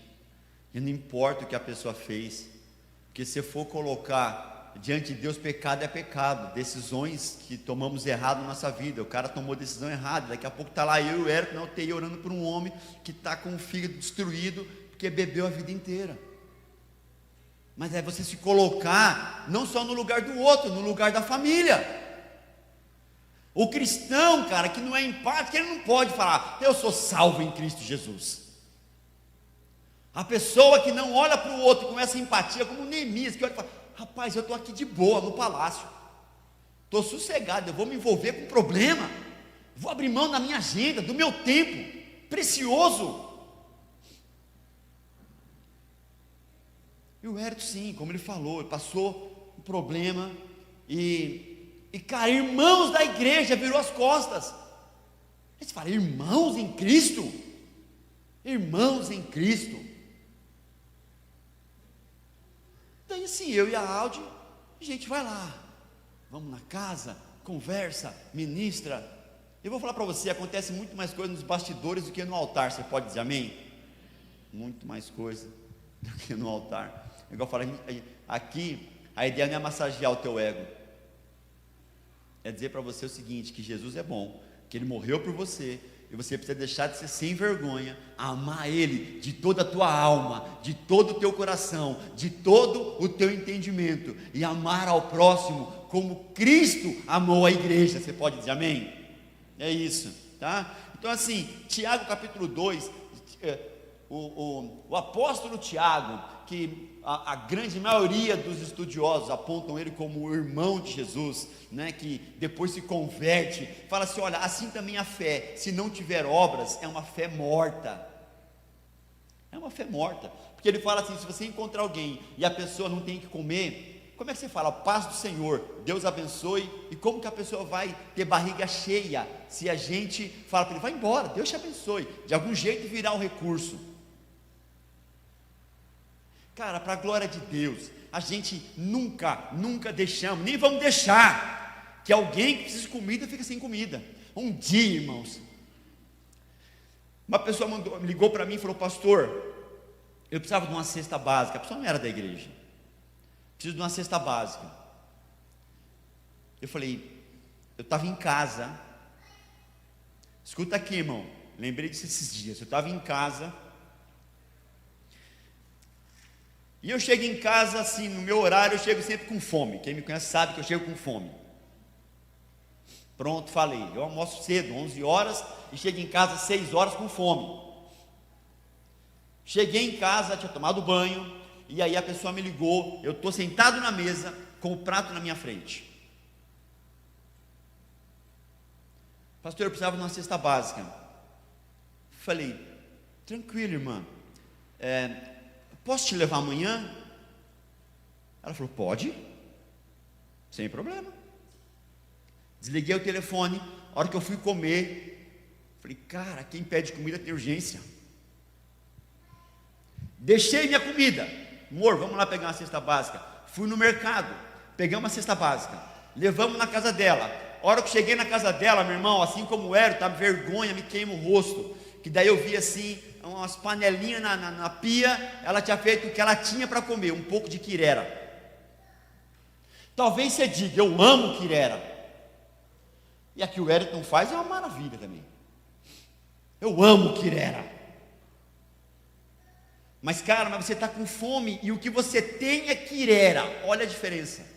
E não importa o que a pessoa fez, porque se for colocar diante de Deus, pecado é pecado, decisões que tomamos errado na nossa vida. O cara tomou decisão errada, daqui a pouco está lá eu e o Eric na UTI orando por um homem que está com o fígado destruído, porque bebeu a vida inteira. Mas é você se colocar não só no lugar do outro, no lugar da família. O cristão, cara, que não é empático, ele não pode falar, eu sou salvo em Cristo Jesus. A pessoa que não olha para o outro com essa empatia, como Neemias, que olha e fala, rapaz, eu estou aqui de boa no palácio, estou sossegado, eu vou me envolver com problema, vou abrir mão da minha agenda, do meu tempo precioso. E o Hérito, sim, como ele falou, ele passou um problema, e cara, irmãos da igreja virou as costas. Aí você fala, irmãos em Cristo? Irmãos em Cristo. Daí assim, eu e a Audi, a gente vai lá, vamos na casa, conversa, ministra. Eu vou falar para você, acontece muito mais coisa nos bastidores do que no altar, você pode dizer amém? Muito mais coisa do que no altar. Igual eu falei, aqui, a ideia não é massagear o teu ego, é dizer para você o seguinte, que Jesus é bom, que Ele morreu por você, e você precisa deixar de ser sem vergonha, amar Ele de toda a tua alma, de todo o teu coração, de todo o teu entendimento, e amar ao próximo como Cristo amou a igreja. Você pode dizer amém? É isso, tá? Então assim, Tiago capítulo 2, o apóstolo Tiago, que a grande maioria dos estudiosos apontam ele como o irmão de Jesus, né, que depois se converte, fala assim, olha, assim também a fé, se não tiver obras, é uma fé morta. É uma fé morta, porque ele fala assim, se você encontrar alguém e a pessoa não tem que comer, como é que você fala, paz do Senhor, Deus abençoe, e como que a pessoa vai ter barriga cheia, se a gente fala para ele, vai embora, Deus te abençoe, de algum jeito virá um recurso. Cara, para a glória de Deus, a gente nunca deixamos, nem vamos deixar que alguém que precisa de comida fique sem comida. Um dia, irmãos, uma pessoa ligou para mim e falou, pastor, eu precisava de uma cesta básica. A pessoa não era da igreja, preciso de uma cesta básica. Eu falei, eu estava em casa, escuta aqui, irmão, lembrei disso esses dias, eu estava em casa, e eu chego em casa assim, no meu horário eu chego sempre com fome, quem me conhece sabe que eu chego com fome. Pronto, falei, eu almoço cedo, 11 horas, e chego em casa 6 horas com fome. Cheguei em casa, tinha tomado banho, e aí a pessoa me ligou, eu estou sentado na mesa, com o prato na minha frente. Pastor, eu precisava de uma cesta básica. Falei, tranquilo, irmã, posso te levar amanhã? Ela falou, pode, sem problema. Desliguei o telefone, a hora que eu fui comer, falei, cara, quem pede comida tem urgência. Deixei minha comida, amor, vamos lá pegar uma cesta básica. Fui no mercado, pegamos uma cesta básica, levamos na casa dela. A hora que cheguei na casa dela, meu irmão, assim como era, estava vergonha, me queima o rosto, que daí eu vi assim, umas panelinhas na pia, ela tinha feito o que ela tinha para comer, um pouco de quirera. Talvez você diga, eu amo quirera, e a que o Wellington faz é uma maravilha também, eu amo quirera, mas cara, mas você está com fome, e o que você tem é quirera, olha a diferença.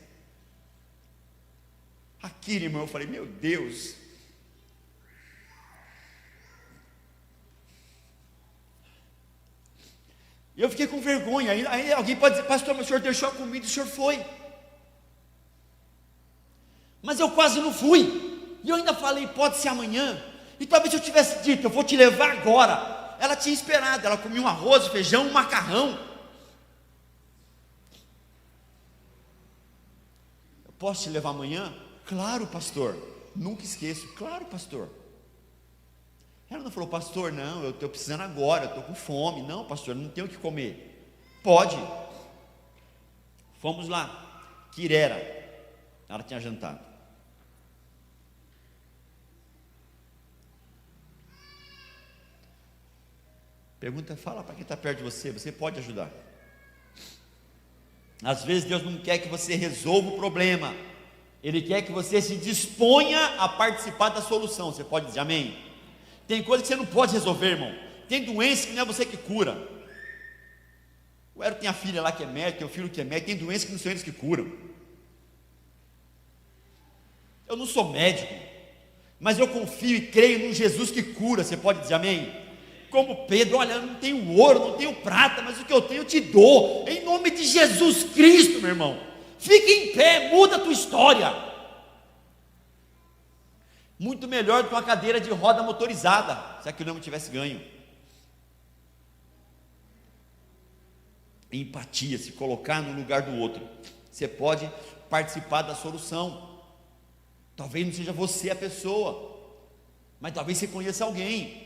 Aqui, irmão, eu falei, meu Deus, e eu fiquei com vergonha. Aí alguém pode dizer, pastor, mas o senhor deixou a comida e o senhor foi. Mas eu quase não fui. E eu ainda falei, pode ser amanhã. E talvez se eu tivesse dito, eu vou te levar agora. Ela tinha esperado, ela comia um arroz, feijão, um macarrão. Eu posso te levar amanhã? Claro, pastor. Nunca esqueço. Claro, pastor. Ela não falou, pastor, não, eu estou precisando agora, eu estou com fome. Não, pastor, não tenho o que comer. Pode. Fomos lá, quirera. Ela tinha jantado. Pergunta, fala para quem está perto de você, você pode ajudar. Às vezes Deus não quer que você resolva o problema, Ele quer que você se disponha a participar da solução. Você pode dizer amém? Tem coisa que você não pode resolver, irmão. Tem doença que não é você que cura. O Ero tem a filha lá que é médica, tem o filho que é médico. Tem doença que não são eles que curam. Eu não sou médico, mas eu confio e creio num Jesus que cura. Você pode dizer amém? Como Pedro, olha, eu não tenho ouro, não tenho prata, mas o que eu tenho eu te dou. Em nome de Jesus Cristo, meu irmão. Fique em pé, muda a tua história. Muito melhor do que uma cadeira de roda motorizada, se aquilo não tivesse ganho. empatia, se colocar no lugar do outro, você pode participar da solução. Talvez não seja você a pessoa, mas talvez você conheça alguém.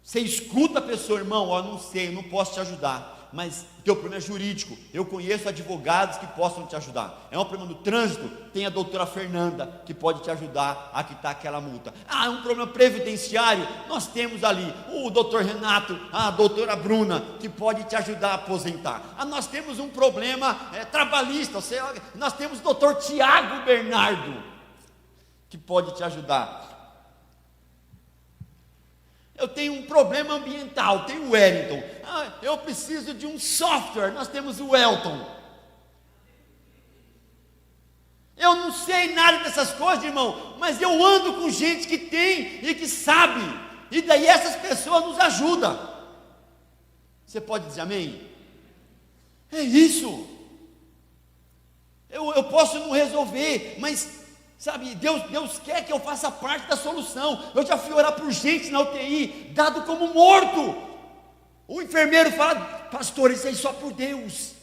Você escuta a pessoa, irmão, ó, não sei, eu não posso te ajudar, mas o teu problema é jurídico, eu conheço advogados que possam te ajudar. É um problema do trânsito, tem a doutora Fernanda que pode te ajudar a quitar aquela multa. É um problema previdenciário, nós temos ali o doutor Renato, a doutora Bruna, que pode te ajudar a aposentar. Nós temos um problema trabalhista, nós temos o doutor Tiago Bernardo, que pode te ajudar. Eu tenho um problema ambiental, tem o Wellington. Eu preciso de um software, nós temos o Elton. Eu não sei nada dessas coisas, irmão, mas eu ando com gente que tem e que sabe, e daí essas pessoas nos ajudam. Você pode dizer amém? É isso. Eu posso não resolver, mas sabe, Deus quer que eu faça parte da solução. Eu já fui orar por gente na UTI, dado como morto. O enfermeiro fala: pastor, isso aí só por Deus.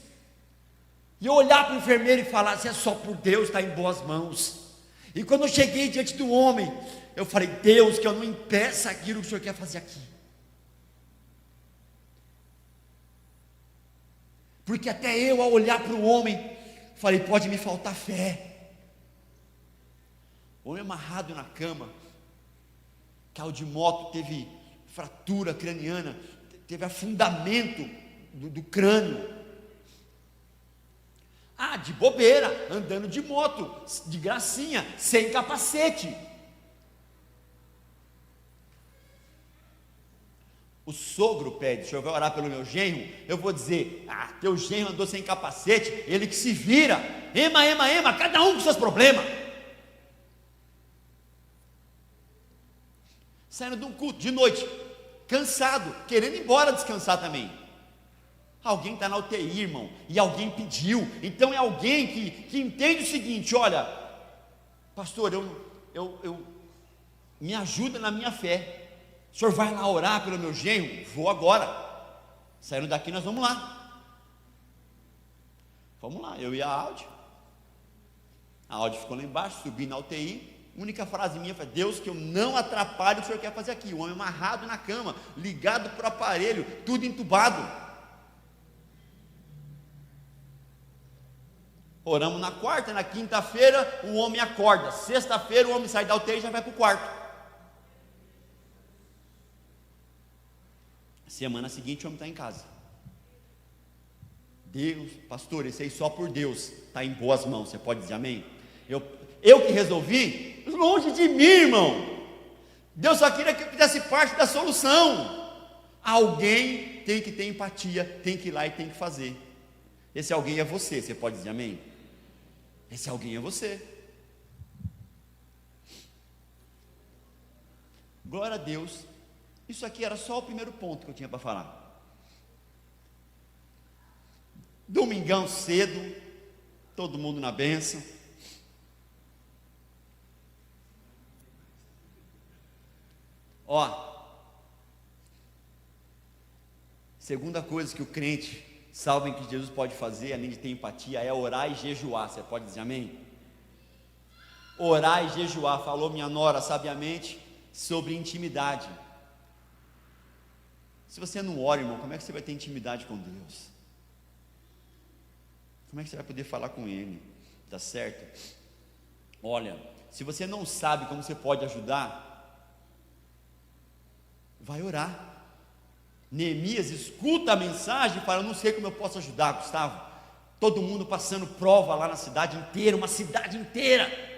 E eu olhar para o enfermeiro e falar: se é só por Deus, está em boas mãos. E quando eu cheguei diante do homem, eu falei: Deus, que eu não impeça aquilo que o Senhor quer fazer aqui. Porque até eu, ao olhar para o homem, falei: pode me faltar fé. O homem amarrado na cama, caiu de moto, teve fratura craniana, teve afundamento do crânio. De bobeira, andando de moto, de gracinha, sem capacete. O sogro pede: o senhor vai orar pelo meu genro? Eu vou dizer: teu genro andou sem capacete, ele que se vira, ema, cada um com seus problemas. Saindo de um culto de noite, cansado, querendo ir embora descansar também. Alguém está na UTI, irmão, e alguém pediu. Então é alguém que entende o seguinte: olha, pastor, eu me ajuda na minha fé. O senhor vai lá orar pelo meu genro? Vou agora. Saindo daqui, nós vamos lá. Vamos lá, eu e a Audi. A Audi ficou lá embaixo, subi na UTI. A única frase minha foi: Deus, que eu não atrapalhe o que o Senhor quer fazer aqui. O homem amarrado na cama, ligado para o aparelho, tudo entubado. Oramos na quarta, na quinta-feira o homem acorda. Sexta-feira o homem sai da UTI e já vai para o quarto. Semana seguinte o homem está em casa. Deus, pastor, esse aí só por Deus, está em boas mãos. Você pode dizer amém? Eu que resolvi? Longe de mim, irmão. Deus só queria que eu fizesse parte da solução. Alguém tem que ter empatia, tem que ir lá e tem que fazer. Esse alguém é você. Você pode dizer amém? Esse alguém é você. Glória a Deus. Isso aqui era só o primeiro ponto que eu tinha para falar. Domingão cedo, todo mundo na bênção. Segunda coisa que o crente salvo em que Jesus pode fazer, além de ter empatia, é orar e jejuar. Você pode dizer amém? Orar e jejuar. Falou minha nora sabiamente sobre intimidade. Se você não ora, irmão, como é que você vai ter intimidade com Deus? Como é que você vai poder falar com Ele? Tá certo? Olha, se você não sabe como você pode ajudar, vai orar. Neemias escuta a mensagem e fala: eu não sei como eu posso ajudar, Gustavo. Todo mundo passando prova lá na cidade inteira, uma cidade inteira.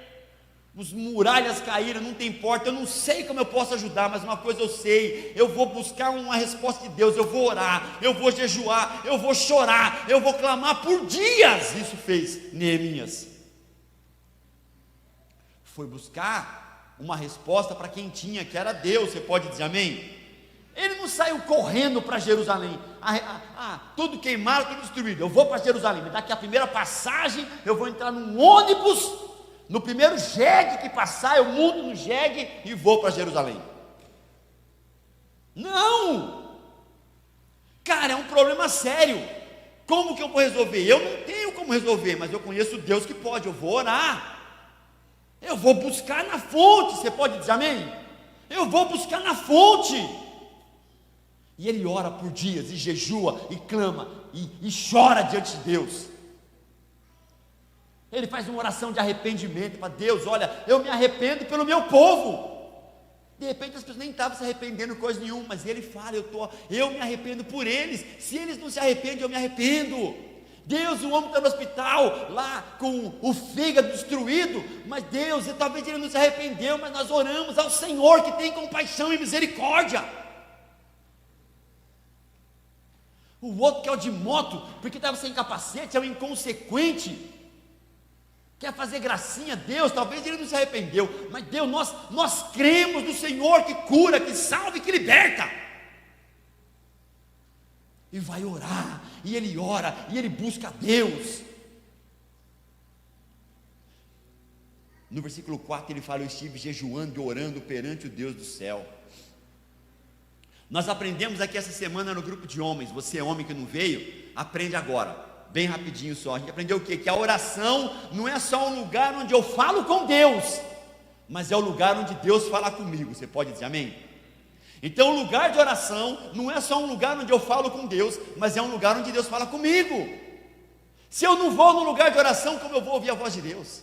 Os muralhas caíram, não tem porta. Eu não sei como eu posso ajudar, mas uma coisa eu sei: eu vou buscar uma resposta de Deus. Eu vou orar, eu vou jejuar, eu vou chorar, eu vou clamar por dias. Isso fez Neemias. Foi buscar uma resposta para quem tinha, que era Deus. Você pode dizer amém? Ele não saiu correndo para Jerusalém. Tudo queimado, tudo destruído. Eu vou para Jerusalém. Me dá aqui a primeira passagem. Eu vou entrar num ônibus. No primeiro jegue que passar, eu mudo no jegue e vou para Jerusalém. Não! Cara, é um problema sério. Como que eu vou resolver? Eu não tenho como resolver, mas eu conheço Deus que pode. Eu vou orar, eu vou buscar na fonte. Você pode dizer amém? Eu vou buscar na fonte. E ele ora por dias, e jejua, e clama, e chora diante de Deus. Ele faz uma oração de arrependimento para Deus. Olha, eu me arrependo pelo meu povo. De repente as pessoas nem estavam se arrependendo de coisa nenhuma, mas ele fala, eu me arrependo por eles. Se eles não se arrependem, eu me arrependo. Deus, o homem está no hospital, lá com o fígado destruído, mas Deus, talvez ele não se arrependeu, mas nós oramos ao Senhor que tem compaixão e misericórdia. O outro que é o de moto, porque estava sem capacete, é um inconsequente, quer fazer gracinha a Deus, talvez ele não se arrependeu, mas Deus, nós cremos no Senhor que cura, que salva e que liberta. E vai orar, e ele ora, e ele busca a Deus. No versículo 4 ele fala: eu estive jejuando e orando perante o Deus do céu. Nós aprendemos aqui essa semana no grupo de homens. Você é homem que não veio, aprende agora, bem rapidinho só. A gente aprendeu o quê? Que a oração não é só um lugar onde eu falo com Deus, mas é o lugar onde Deus fala comigo. Você pode dizer amém? Então o lugar de oração não é só um lugar onde eu falo com Deus, mas é um lugar onde Deus fala comigo. Se eu não vou no lugar de oração, como eu vou ouvir a voz de Deus?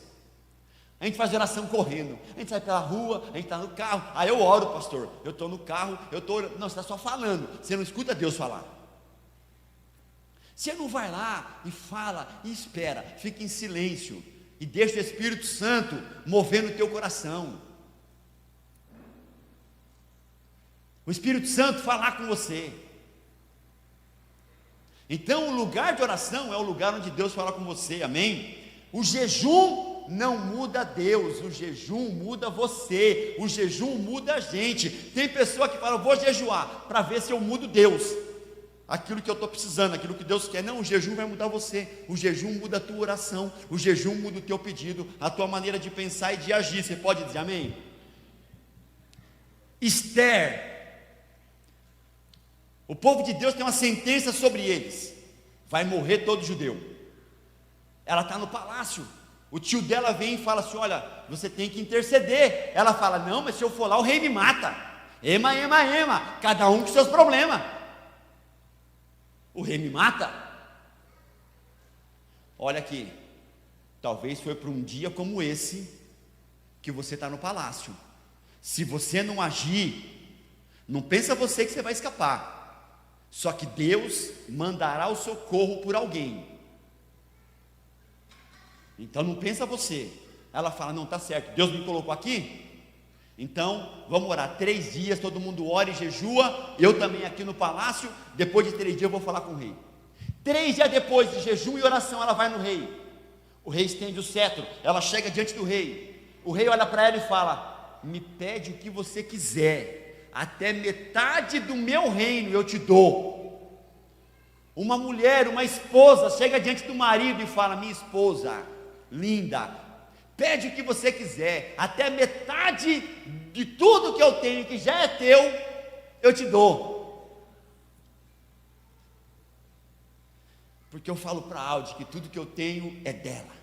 A gente faz oração correndo, a gente sai pela rua, a gente está no carro, aí eu oro, pastor, eu estou no carro, eu estou orando. Não, você está só falando, você não escuta Deus falar. Você não vai lá e fala e espera, fica em silêncio e deixa o Espírito Santo movendo o teu coração. O Espírito Santo falar com você. Então o lugar de oração é o lugar onde Deus fala com você, amém? O jejum não muda Deus, o jejum muda você, o jejum muda a gente. Tem pessoa que fala: eu vou jejuar para ver se eu mudo Deus, aquilo que eu estou precisando, aquilo que Deus quer. Não, o jejum vai mudar você, o jejum muda a tua oração, o jejum muda o teu pedido, a tua maneira de pensar e de agir. Você pode dizer amém? Esther, o povo de Deus tem uma sentença sobre eles: vai morrer todo judeu. Ela está no palácio, o tio dela vem e fala assim: olha, você tem que interceder. Ela fala: não, mas se eu for lá o rei me mata. Ema, ema, ema, cada um com seus problemas. O rei me mata? Olha aqui, talvez foi para um dia como esse que você está no palácio. Se você não agir, não pensa você que você vai escapar, só que Deus mandará o socorro por alguém. Então não pensa você. Ela fala: não, está certo, Deus me colocou aqui, então vamos orar 3 dias, todo mundo ora e jejua, eu também aqui no palácio. Depois de 3 dias eu vou falar com o rei. 3 dias depois de jejum e oração, ela vai no rei. O rei estende o cetro, ela chega diante do rei. O rei olha para ela e fala: me pede o que você quiser, até metade do meu reino eu te dou. Uma mulher, uma esposa, chega diante do marido e fala: minha esposa linda, pede o que você quiser, até metade de tudo que eu tenho, que já é teu, eu te dou. Porque eu falo para a Audi que tudo que eu tenho é dela,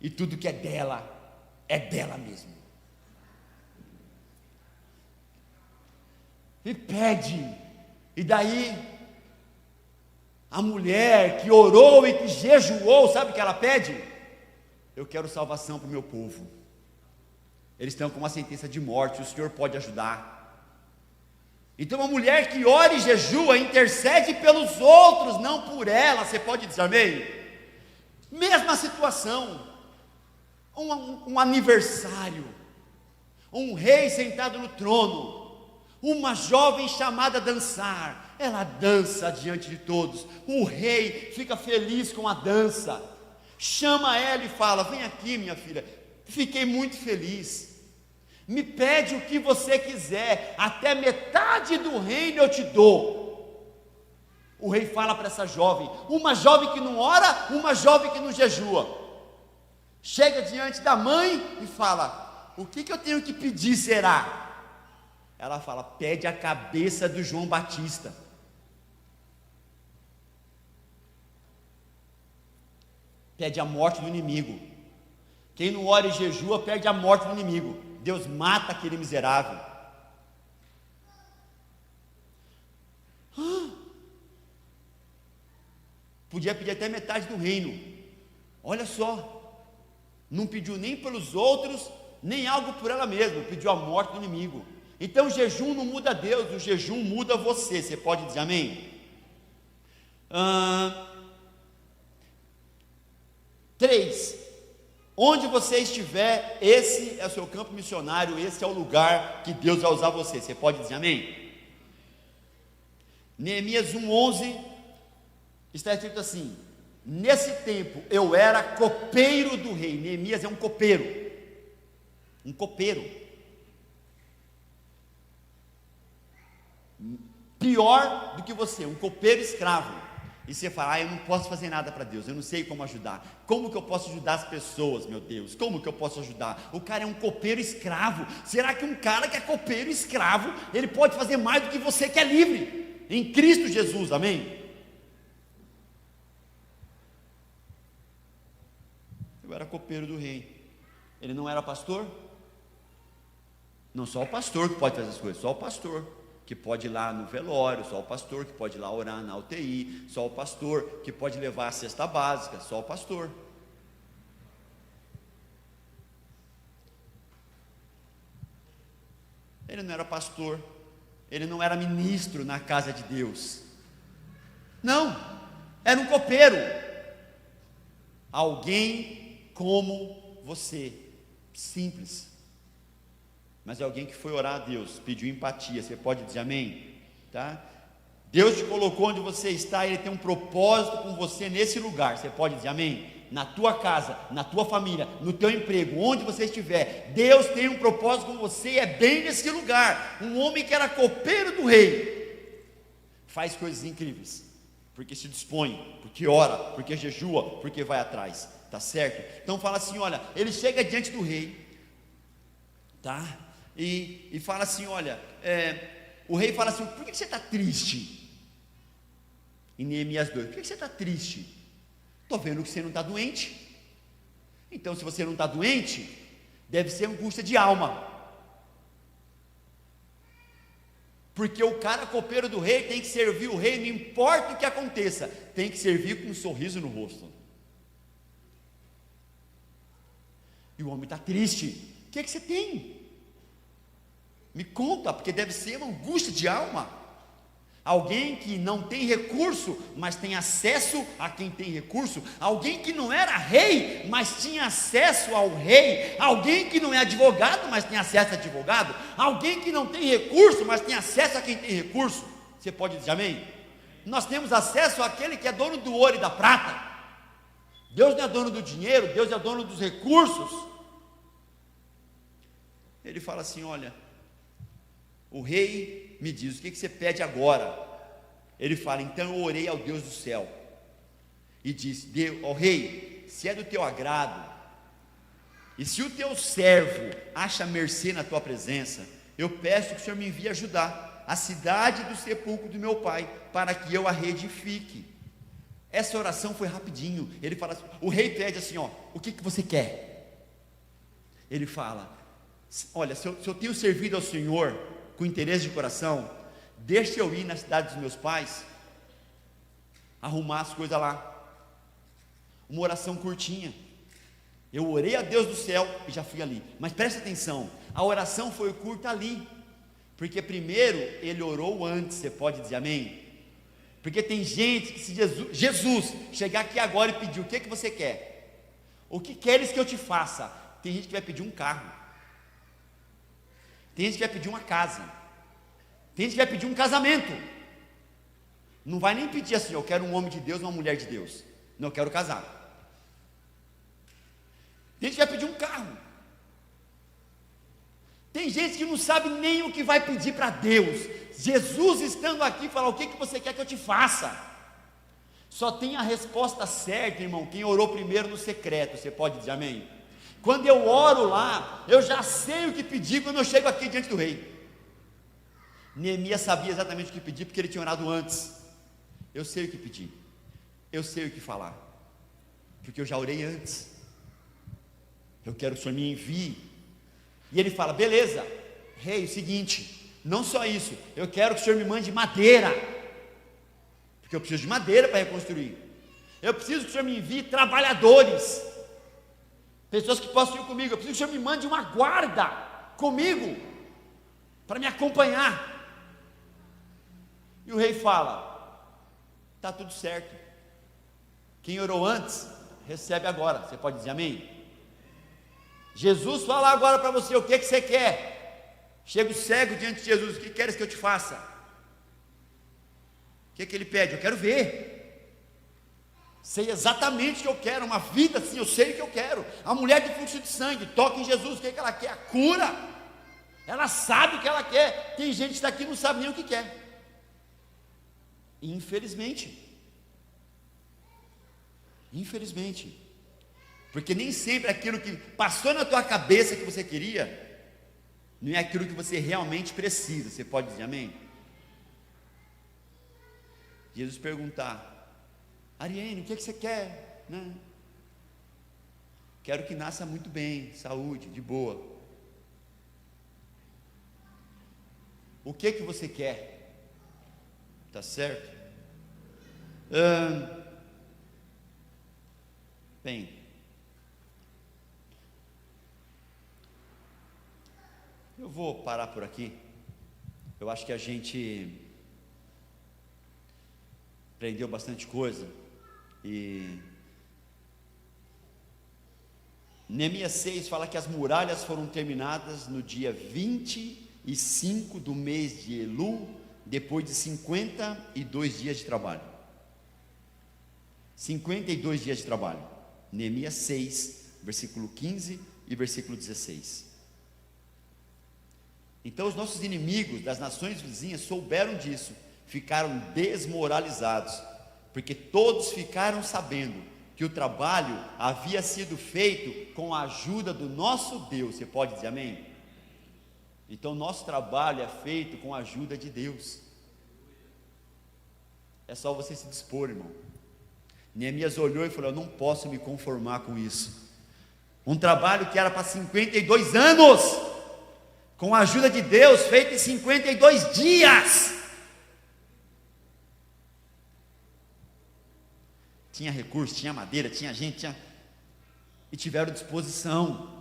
e tudo que é dela mesmo. E pede, e daí a mulher que orou e que jejuou, sabe o que ela pede? Eu quero salvação para o meu povo. Eles estão com uma sentença de morte, o Senhor pode ajudar. Então uma mulher que ora e jejua, intercede pelos outros, não por ela. Você pode dizer amém? Mesma situação, um aniversário, um rei sentado no trono, uma jovem chamada a dançar. Ela dança diante de todos, o rei fica feliz com a dança, chama ela e fala: vem aqui minha filha, fiquei muito feliz, me pede o que você quiser, até metade do reino eu te dou. O rei fala para essa jovem, uma jovem que não ora, uma jovem que não jejua, chega diante da mãe e fala: o que eu tenho que pedir será? Ela fala: pede a cabeça do João Batista. pede a morte do inimigo. Quem não ora e jejua, perde a morte do inimigo. Deus mata aquele miserável. Podia pedir até metade do reino. Olha só, não pediu nem pelos outros, nem algo por ela mesma, pediu a morte do inimigo. Então o jejum não muda Deus, o jejum muda você. Você pode dizer amém? 3. Onde você estiver, esse é o seu campo missionário, esse é o lugar que Deus vai usar você. Você pode dizer amém? Neemias 1:11 está escrito assim: nesse tempo eu era copeiro do rei. Neemias é um copeiro. Um copeiro. Pior do que você, um copeiro escravo. E você fala: eu não posso fazer nada para Deus, eu não sei como ajudar. Como que eu posso ajudar as pessoas, meu Deus? Como que eu posso ajudar? O cara é um copeiro escravo. Será que um cara que é copeiro escravo, ele pode fazer mais do que você que é livre? Em Cristo Jesus, amém? Eu era copeiro do rei. Ele não era pastor? Não, só o pastor que pode fazer as coisas, só o pastor que pode ir lá no velório, só o pastor que pode ir lá orar na UTI, só o pastor que pode levar a cesta básica, só o pastor. Ele não era pastor, ele não era ministro na casa de Deus, não, era um copeiro, alguém como você, simples, mas é alguém que foi orar a Deus, pediu empatia. Você pode dizer amém? Tá? Deus te colocou onde você está, Ele tem um propósito com você nesse lugar. Você pode dizer amém? Na tua casa, na tua família, no teu emprego, onde você estiver, Deus tem um propósito com você, e é bem nesse lugar. Um homem que era copeiro do rei faz coisas incríveis, porque se dispõe, porque ora, porque jejua, porque vai atrás, tá certo? Então fala assim, olha, ele chega diante do rei, tá? E fala assim, olha, o rei fala assim: por que você está triste? Em Neemias 2, por que você está triste? Estou vendo que você não está doente. Então, se você não está doente, deve ser angústia de alma, porque o cara copeiro do rei tem que servir o rei, não importa o que aconteça, tem que servir com um sorriso no rosto. E o homem está triste. O que você tem? Me conta, porque deve ser uma angústia de alma. Alguém que não tem recurso, mas tem acesso a quem tem recurso. Alguém que não era rei, mas tinha acesso ao rei. Alguém que não é advogado, mas tem acesso a advogado. Alguém que não tem recurso, mas tem acesso a quem tem recurso. Você pode dizer amém? Nós temos acesso àquele que é dono do ouro e da prata. Deus não é dono do dinheiro, Deus é dono dos recursos. Ele fala assim, olha, o rei me diz, o que você pede agora? Ele fala, então eu orei ao Deus do céu, e disse, ó rei, se é do teu agrado, e se o teu servo acha mercê na tua presença, eu peço que o Senhor me envie ajudar a cidade do sepulcro do meu pai, para que eu a reedifique. Essa oração foi rapidinho. Ele fala assim, o rei pede assim, ó, o que você quer? Ele fala, olha, se eu tenho servido ao Senhor com interesse de coração, deixa eu ir na cidade dos meus pais, arrumar as coisas lá. Uma oração curtinha. Eu orei a Deus do céu e já fui ali. Mas preste atenção, a oração foi curta ali, porque primeiro ele orou antes. Você pode dizer amém? Porque tem gente que se Jesus chegar aqui agora e pedir, o que você quer? O que queres que eu te faça? Tem gente que vai pedir um carro, tem gente que vai pedir uma casa, tem gente que vai pedir um casamento. Não vai nem pedir assim, eu quero um homem de Deus, uma mulher de Deus. Não, eu quero casar. Tem gente que vai pedir um carro. Tem gente que não sabe nem o que vai pedir para Deus. Jesus estando aqui fala, o que você quer que eu te faça? Só tem a resposta certa, irmão, quem orou primeiro no secreto. Você pode dizer amém? Quando eu oro lá, eu já sei o que pedir quando eu chego aqui diante do rei. Neemias sabia exatamente o que pedir, porque ele tinha orado antes. Eu sei o que pedir, eu sei o que falar. porque eu já orei antes. Eu quero que o Senhor me envie. E ele fala: beleza, rei, o seguinte, não só isso, eu quero que o Senhor me mande madeira, porque eu preciso de madeira para reconstruir. Eu preciso que o Senhor me envie trabalhadores, pessoas que possam ir comigo. Eu preciso que o Senhor me mande uma guarda comigo, para me acompanhar. E o rei fala: está tudo certo, quem orou antes, recebe agora. Você pode dizer amém? Jesus fala agora para você: o que você quer? Chega o cego diante de Jesus: o que queres que eu te faça? O que ele pede? Eu quero ver. Sei exatamente o que eu quero, uma vida assim, eu sei o que eu quero. A mulher de fluxo de sangue toca em Jesus, o que ela quer? A cura. Ela sabe o que ela quer. Tem gente que está aqui e não sabe nem o que quer. Infelizmente, porque nem sempre aquilo que passou na tua cabeça que você queria, não é aquilo que você realmente precisa. Você pode dizer amém? Jesus perguntar: Ariane, o que você quer? Né? Quero que nasça muito bem, saúde, de boa. O que você quer? Tá certo? Bem, eu vou parar por aqui. Eu acho que a gente aprendeu bastante coisa. E Neemias 6 fala que as muralhas foram terminadas no dia 25 do mês de Elul, depois de 52 dias de trabalho. 52 dias de trabalho. Neemias 6, versículo 15 e versículo 16. Então os nossos inimigos das nações vizinhas souberam disso, ficaram desmoralizados, porque todos ficaram sabendo que o trabalho havia sido feito com a ajuda do nosso Deus. Você pode dizer amém? Então nosso trabalho é feito com a ajuda de Deus. É só você se dispor, irmão. Neemias olhou e falou: eu não posso me conformar com isso. Um trabalho que era para 52 anos, com a ajuda de Deus, feito em 52 dias. Tinha recurso, tinha madeira, tinha gente, e tiveram disposição.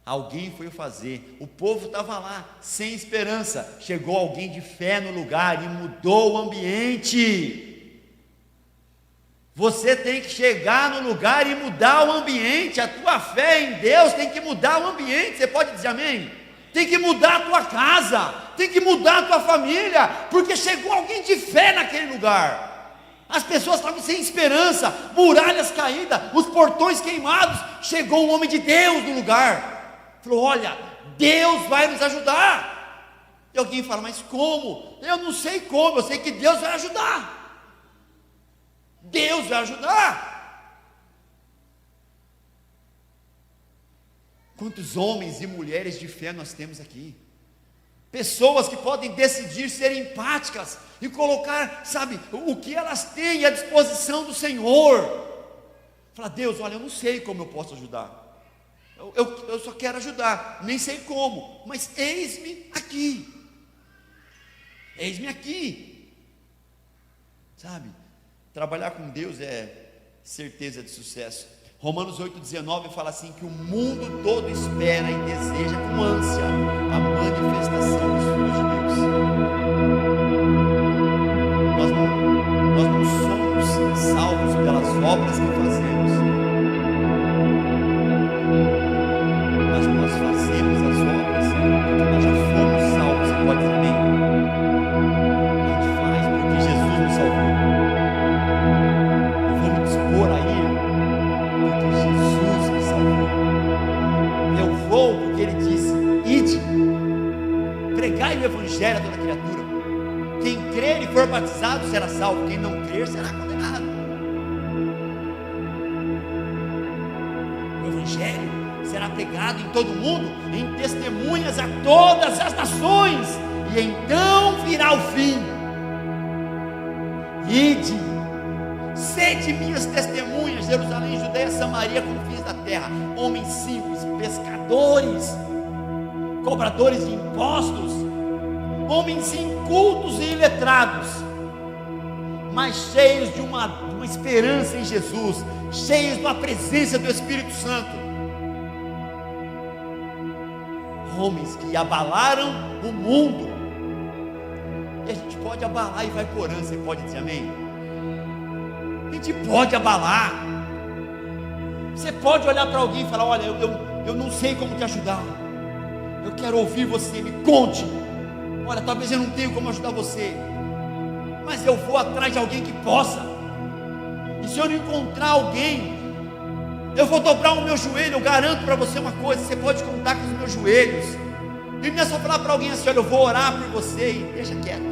Alguém foi fazer. O povo estava lá, sem esperança. Chegou alguém de fé no lugar e mudou o ambiente. Você tem que chegar no lugar e mudar o ambiente. A tua fé em Deus tem que mudar o ambiente. Você pode dizer amém? Tem que mudar a tua casa, tem que mudar a tua família, porque chegou alguém de fé naquele lugar. As pessoas estavam sem esperança, muralhas caídas, os portões queimados. Chegou um homem de Deus no lugar, falou: olha, Deus vai nos ajudar. E alguém fala: mas como? Eu não sei como, eu sei que Deus vai ajudar. Deus vai ajudar. Quantos homens e mulheres de fé nós temos aqui? Pessoas que podem decidir ser empáticas e colocar, sabe, o que elas têm à disposição do Senhor. Fala: Deus, olha, eu não sei como eu posso ajudar. Eu só quero ajudar, nem sei como, mas eis-me aqui. Eis-me aqui. Sabe, trabalhar com Deus é certeza de sucesso. Romanos 8,19 fala assim: que o mundo todo espera e deseja com ânsia a manifestação dos filhos de Deus. Nós não somos salvos pelas obras que fazemos, mas nós fazemos as obras porque nós já fomos salvos. Você pode dizer amém? A gente faz porque Jesus nos salvou. Eu vou me dispor a ir porque Jesus me salvou. Eu vou porque Ele disse: ide, pregai o Evangelho a toda criatura. Quem crer e for batizado será salvo, quem não crer será condenado. O Evangelho será pregado em todo o mundo, em testemunhas a todas as nações, e então virá o fim. Ide, sede minhas testemunhas, Jerusalém, Judeia, Samaria, confins da terra, homens simples, pescadores, cobradores de impostos, homens incultos e iletrados, mas cheios de uma esperança em Jesus, cheios da presença do Espírito Santo, homens que abalaram o mundo. E a gente pode abalar e vai porã, você pode dizer amém? A gente pode abalar. Você pode olhar para alguém e falar: olha, eu não sei como te ajudar, eu quero ouvir você, me conte. Olha, talvez eu não tenha como ajudar você, mas eu vou atrás de alguém que possa. E se eu não encontrar alguém, eu vou dobrar o meu joelho. Eu garanto para você uma coisa: você pode contar com os meus joelhos. E não é só falar para alguém assim: olha, eu vou orar por você, e deixa quieto.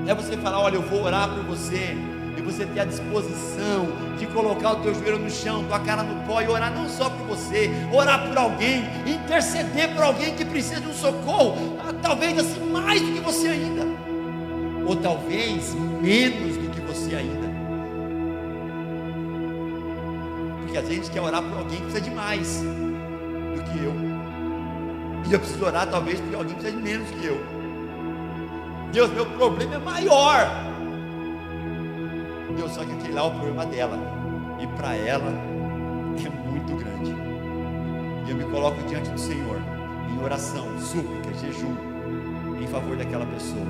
É você falar: olha, eu vou orar por você, e você ter a disposição de colocar o teu joelho no chão, tua cara no pó, e orar não só por você, orar por alguém, interceder por alguém que precisa de um socorro, talvez assim mais do que você ainda, ou talvez menos do que você ainda, porque a gente quer orar por alguém que precisa de mais do que eu, e eu preciso orar talvez por alguém que precisa de menos que eu. Deus, meu problema é maior. Deus, só que aquele lá é o problema dela, e para ela é muito grande. E eu me coloco diante do Senhor, em oração, súplica, jejum, em favor daquela pessoa.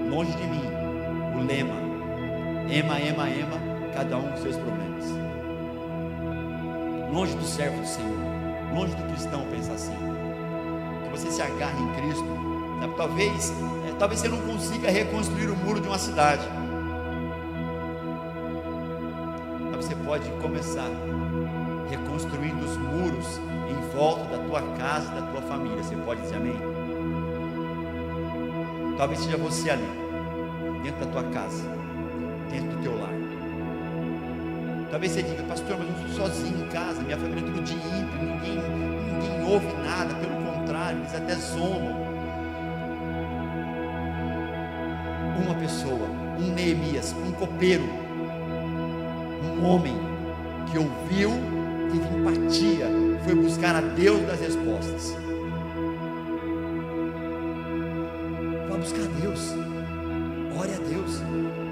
Longe de mim o lema: ema, ema, ema, cada um com seus problemas. Longe do servo do Senhor, longe do cristão pensar assim. Que você se agarre em Cristo. Talvez você não consiga reconstruir o muro de uma cidade, mas você pode começar reconstruindo os muros em volta da tua casa, da tua família. Você pode dizer amém? Talvez seja você ali, dentro da tua casa, dentro do teu lar. Talvez você diga: pastor, mas eu sou sozinho em casa, minha família é tudo de ímpio, ninguém ouve nada, pelo contrário, eles até zombam. Uma pessoa, um Neemias, um copeiro, um homem que ouviu, teve empatia, foi buscar a Deus das respostas. Vá buscar a Deus, ore a Deus,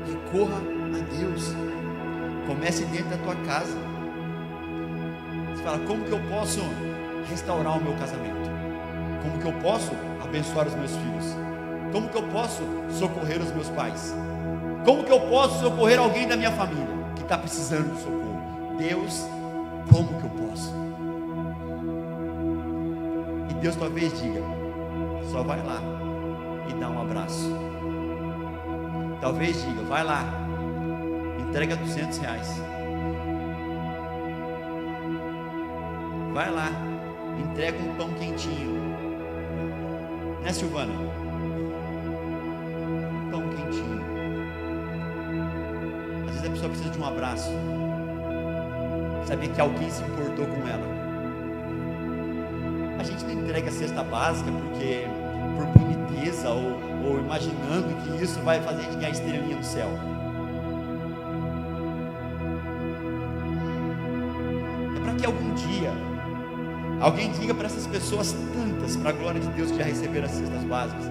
recorra a Deus. Comece dentro da tua casa. Você fala: como que eu posso restaurar o meu casamento? Como que eu posso abençoar os meus filhos? Como que eu posso socorrer os meus pais? Como que eu posso socorrer alguém da minha família que está precisando de socorro? Deus, como que eu posso? E Deus talvez diga: só vai lá e dá um abraço. Talvez diga: vai lá, entrega R$200. Vai lá, entrega um pão quentinho. Né, Silvana? A pessoa precisa de um abraço, saber que alguém se importou com ela. A gente não entrega a cesta básica porque por boniteza ou imaginando que isso vai fazer a gente ganhar estrelinha no céu. É para que algum dia alguém diga para essas pessoas tantas, para a glória de Deus, que já receberam as cestas básicas,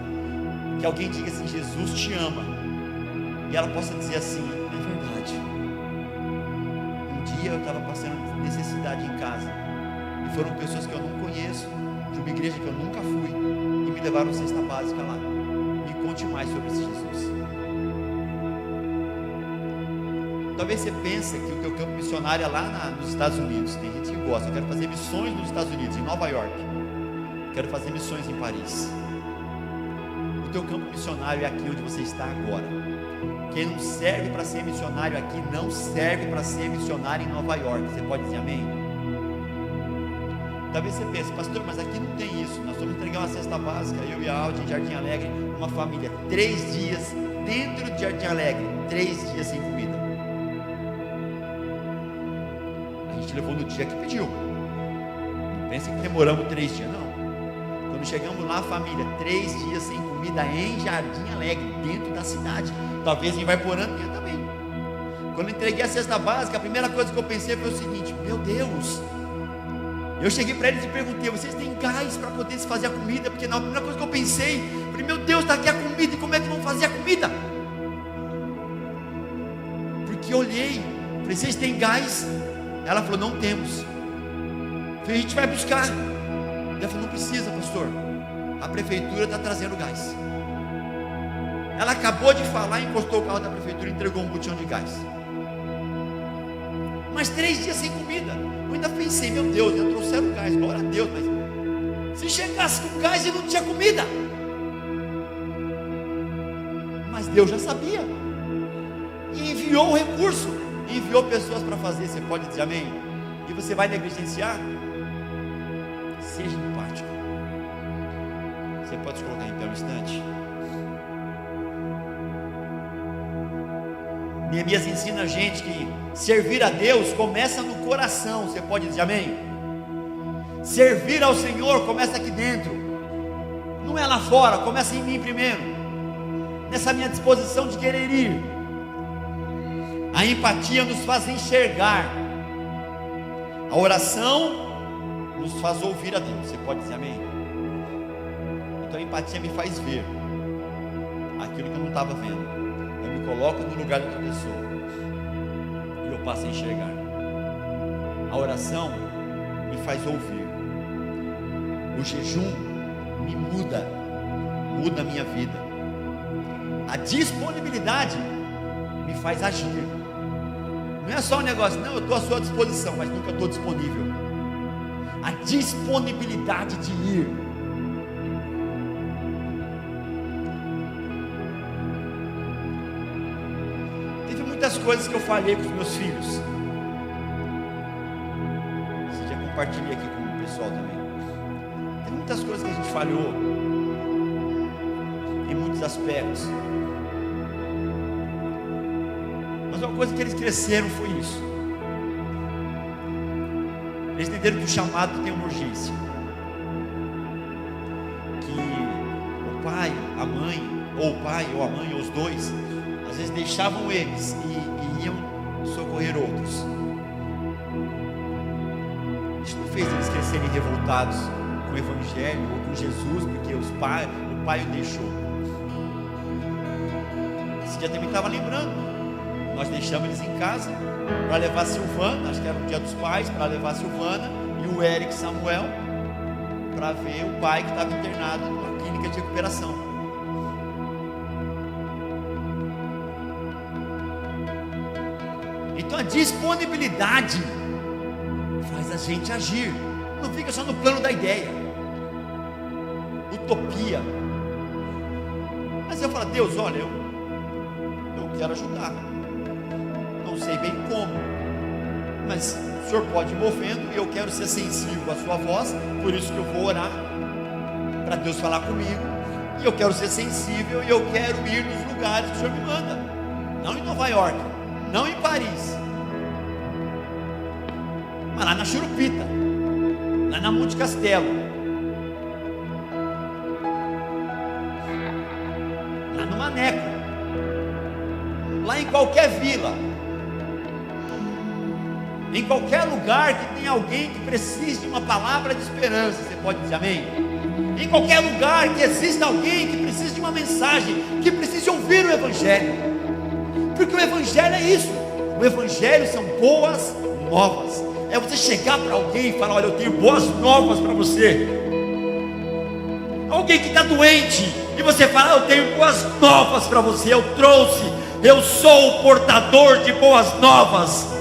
que alguém diga assim: Jesus te ama, e ela possa dizer assim: é verdade, um dia eu estava passando necessidade em casa, e foram pessoas que eu não conheço, de uma igreja que eu nunca fui, e me levaram cesta básica lá. Me conte mais sobre esse Jesus. Talvez você pense que o teu campo missionário é lá nos Estados Unidos. Tem gente que gosta: eu quero fazer missões nos Estados Unidos, em Nova York, quero fazer missões em Paris. O teu campo missionário é aqui onde você está agora. Quem não serve para ser missionário aqui, não serve para ser missionário em Nova York. Você pode dizer amém? Talvez você pense: pastor, mas aqui não tem isso. Nós vamos entregar uma cesta básica, eu e a Aldi, em Jardim Alegre, uma família, 3 dias dentro de Jardim Alegre, 3 dias sem comida. A gente levou no dia que pediu. Não pense que demoramos 3 dias, não. Quando Quando chegamos lá, família, 3 dias sem comida em Jardim Alegre, dentro da cidade. Talvez em Vaiporã também. Quando eu entreguei a cesta básica, a primeira coisa que eu pensei foi o seguinte: meu Deus. Eu cheguei para eles e perguntei: vocês têm gás para poder se fazer a comida? Porque na primeira coisa que eu pensei, falei: meu Deus, está aqui a comida, e como é que vão fazer a comida? Porque eu olhei, falei: vocês têm gás? Ela falou: não temos. Eu falei: a gente vai buscar. Ela falou: não precisa, pastor, a prefeitura está trazendo gás. Ela acabou de falar, encostou o carro da prefeitura e entregou um botijão de gás. Mas 3 dias sem comida. Eu ainda pensei: meu Deus, já trouxeram gás, glória a Deus. Mas se chegasse com gás e não tinha comida. Mas Deus já sabia. E enviou o recurso. Enviou pessoas para fazer. Você pode dizer amém? E você vai negligenciar? Seja empático. Você pode se colocar em pé um instante? Neemias ensina a gente que servir a Deus começa no coração. Você pode dizer amém? Servir ao Senhor começa aqui dentro. Não é lá fora, começa em mim primeiro. Nessa minha disposição de querer ir. A empatia nos faz enxergar. A oração nos faz ouvir a Deus. Você pode dizer amém? Então a empatia me faz ver aquilo que eu não estava vendo. Eu me coloco no lugar de outra pessoa e eu passo a enxergar. A oração me faz ouvir. O jejum me muda a minha vida. A disponibilidade me faz agir. Não é só um negócio: não, eu estou à sua disposição, mas nunca estou disponível. A disponibilidade de ir. Muitas coisas que eu falei com os meus filhos. Você já compartilhei aqui com o pessoal também. Tem muitas coisas que a gente falhou em muitos aspectos. Mas uma coisa que eles cresceram foi isso. Eles entenderam que o chamado tem uma urgência. Que o pai, a mãe, ou o pai ou a mãe, ou os dois, às vezes deixavam eles e iam socorrer outros. Isso não fez eles crescerem revoltados com o Evangelho ou com Jesus, porque o pai o deixou. Esse dia também estava lembrando. Nós deixamos eles em casa para levar a Silvana, acho que era o dia dos pais, para levar a Silvana e o Eric Samuel para ver o pai que estava internado numa clínica de recuperação. Então a disponibilidade faz a gente agir. Não fica só no plano da ideia. Utopia. Mas eu falo: Deus, olha, eu quero ajudar. Não sei bem como, mas o Senhor pode ir movendo e eu quero ser sensível à sua voz. Por isso que eu vou orar para Deus falar comigo. E eu quero ser sensível e eu quero ir nos lugares que o Senhor me manda. Não em Nova York, não em Paris, mas lá na Churupita, lá na Monte Castelo, lá no Maneco, lá em qualquer vila, em qualquer lugar que tenha alguém que precise de uma palavra de esperança. Você pode dizer amém? Em qualquer lugar que exista alguém que precise de uma mensagem, que precise ouvir o Evangelho. Porque o Evangelho é isso. O Evangelho são boas novas. É você chegar para alguém e falar: olha, eu tenho boas novas para você. Alguém que está doente e você fala: eu tenho boas novas para você. Eu sou o portador de boas novas.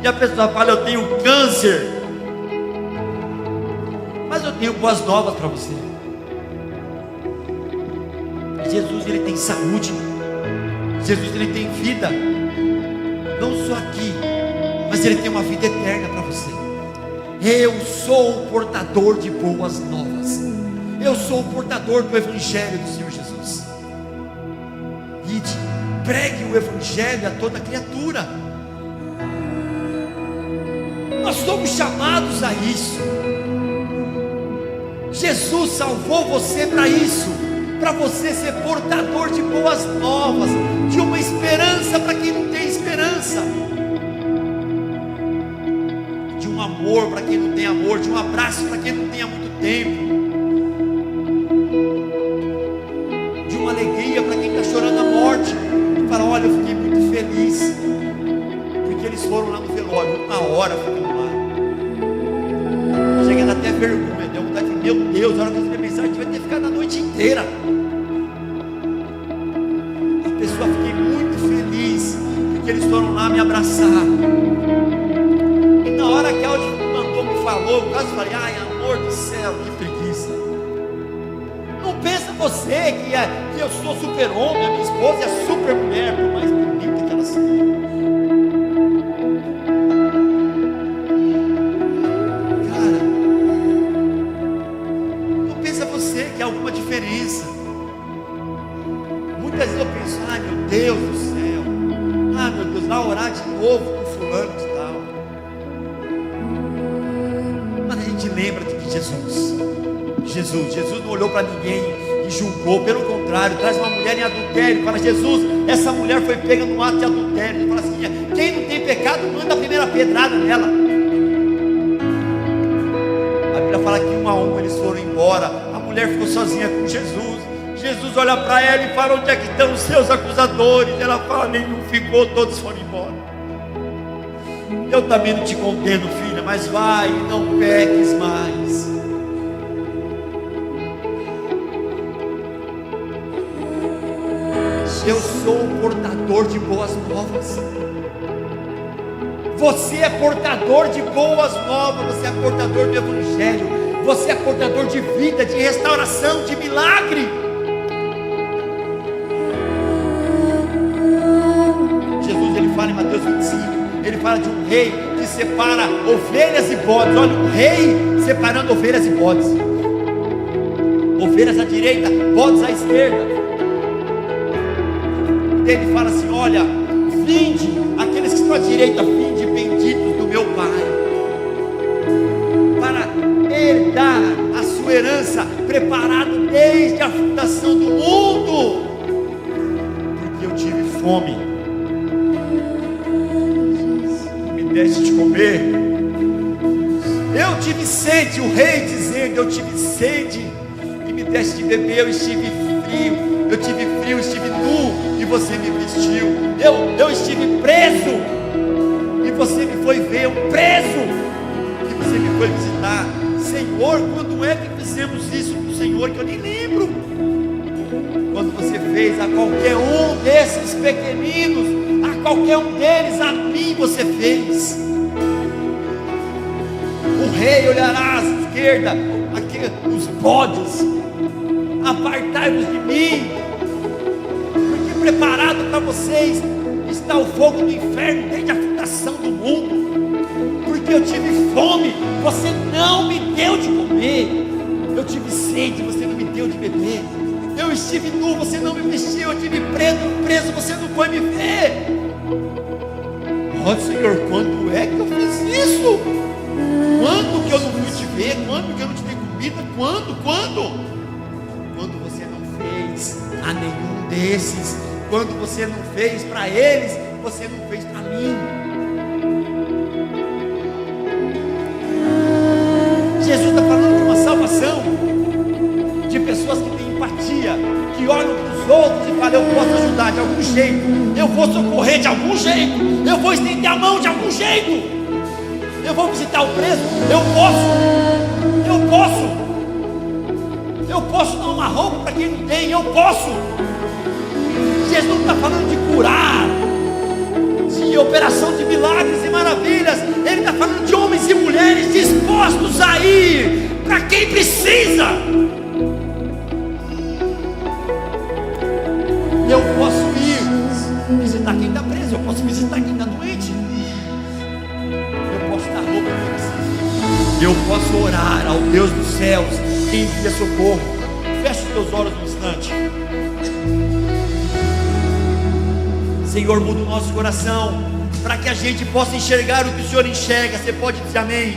E a pessoa fala: eu tenho câncer, mas eu tenho boas novas para você. Jesus, ele tem saúde. Jesus, ele tem vida, não só aqui, mas ele tem uma vida eterna para você. Eu sou o portador de boas novas. Eu sou o portador do Evangelho do Senhor Jesus. Ide, pregue o Evangelho a toda criatura. Nós somos chamados a isso. Jesus salvou você para isso, para você ser portador de boas novas, de uma esperança para quem não tem esperança, de um amor para quem não tem amor, de um abraço para quem não tem há muito tempo, de uma alegria para quem está chorando a morte. E fala: olha, eu fiquei muito feliz, porque eles foram lá no velório, uma hora ficando lá, chegando até vergonha, deu vontade de falar: meu Deus, a hora que eu recebi a mensagem, devia ter ficado a noite inteira. A pessoa, fiquei muito feliz, porque eles foram lá me abraçar. E na hora que a Audi mandou, me falou, eu quase falei: ai, amor do céu, que preguiça. Não pensa você que eu sou super-homem, a minha esposa é super-mulher, por mais bonita que ela seja. Cara, não pensa você que há alguma diferença. Muitas vezes eu penso: ai meu Deus do céu, ai meu Deus, vai orar de novo com fulano de tal. Mas a gente lembra de que Jesus não olhou para ninguém e julgou, pelo contrário, traz uma mulher em adultério e fala: Jesus, essa mulher foi pega no ato de adultério. Ele fala assim: quem não tem pecado, manda a primeira pedrada nela. A Bíblia fala que um a um eles foram embora, a mulher ficou sozinha com Jesus. Jesus olha para ela e fala: onde é que estão os seus acusadores? Ela fala: nenhum ficou, todos foram embora. Eu também não te condeno, filha, mas vai e não peques mais. Eu sou o portador de boas novas. Você é portador de boas novas. Você é portador do Evangelho. Você é portador de vida, de restauração, de milagre. Jesus, ele fala em Mateus 25, ele fala de um rei que separa ovelhas e bodes. Olha, um rei separando ovelhas e bodes. Ovelhas à direita, bodes à esquerda. Ele fala assim: olha, vinde, aqueles que estão à direita, vinde, benditos do meu Pai, para herdar a sua herança, preparado desde a fundação do mundo, porque eu tive fome, me deste de comer, eu tive sede, o rei dizendo: eu tive sede, e me deste de beber, eu estive frio, estive nu, e você me vestiu. Eu estive preso, e você me foi ver. Um preso, e você me foi visitar. Senhor, quando é que fizemos isso para o Senhor, que eu nem lembro? Quando você fez a qualquer um desses pequeninos, a qualquer um deles, a mim você fez. O rei olhará à esquerda, os bodes: apartai-vos de mim, porque preparado para vocês está o fogo do inferno desde a fundação do mundo. Porque eu tive fome, você não me deu de comer. Eu tive sede, você não me deu de beber. Eu estive nu, você não me vestiu. Eu estive preso, você não foi me ver. Ó Senhor, quando é que eu fiz isso? Quando que eu não fui te ver? Quando que eu não te dei comida? Quando? Quando você não fez a nenhum desses, quando você não fez para eles, você não fez para mim. Jesus está falando de uma salvação, de pessoas que têm empatia, que olham para os outros e falam: eu posso ajudar de algum jeito, eu vou socorrer de algum jeito, eu vou estender a mão de algum jeito, eu vou visitar o preso, eu posso dar uma roupa para quem não tem, eu posso. Jesus não está falando de curar, de operação de milagres e maravilhas. Ele está falando de homens e mulheres dispostos a ir para quem precisa. Eu posso ir visitar quem está preso, eu posso visitar quem está doente, eu posso dar roupa para quem precisa, eu posso orar ao Deus dos céus que envia socorro. Feche os teus olhos um instante. Senhor, muda o nosso coração, para que a gente possa enxergar o que o Senhor enxerga. Você pode dizer amém?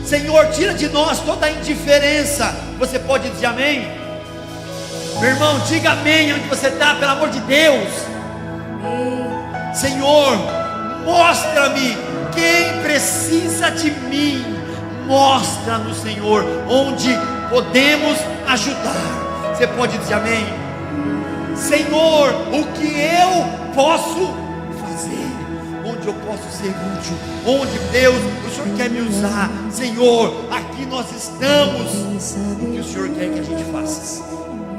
Senhor, tira de nós toda a indiferença. Você pode dizer amém? Meu irmão, diga amém onde você está, pelo amor de Deus. Senhor, mostra-me quem precisa de mim. Mostra-nos, Senhor, onde podemos ajudar. Você pode dizer amém? Senhor, o que eu posso fazer? Onde eu posso ser útil? Onde, Deus, o Senhor quer me usar? Senhor, aqui nós estamos. O que o Senhor quer que a gente faça?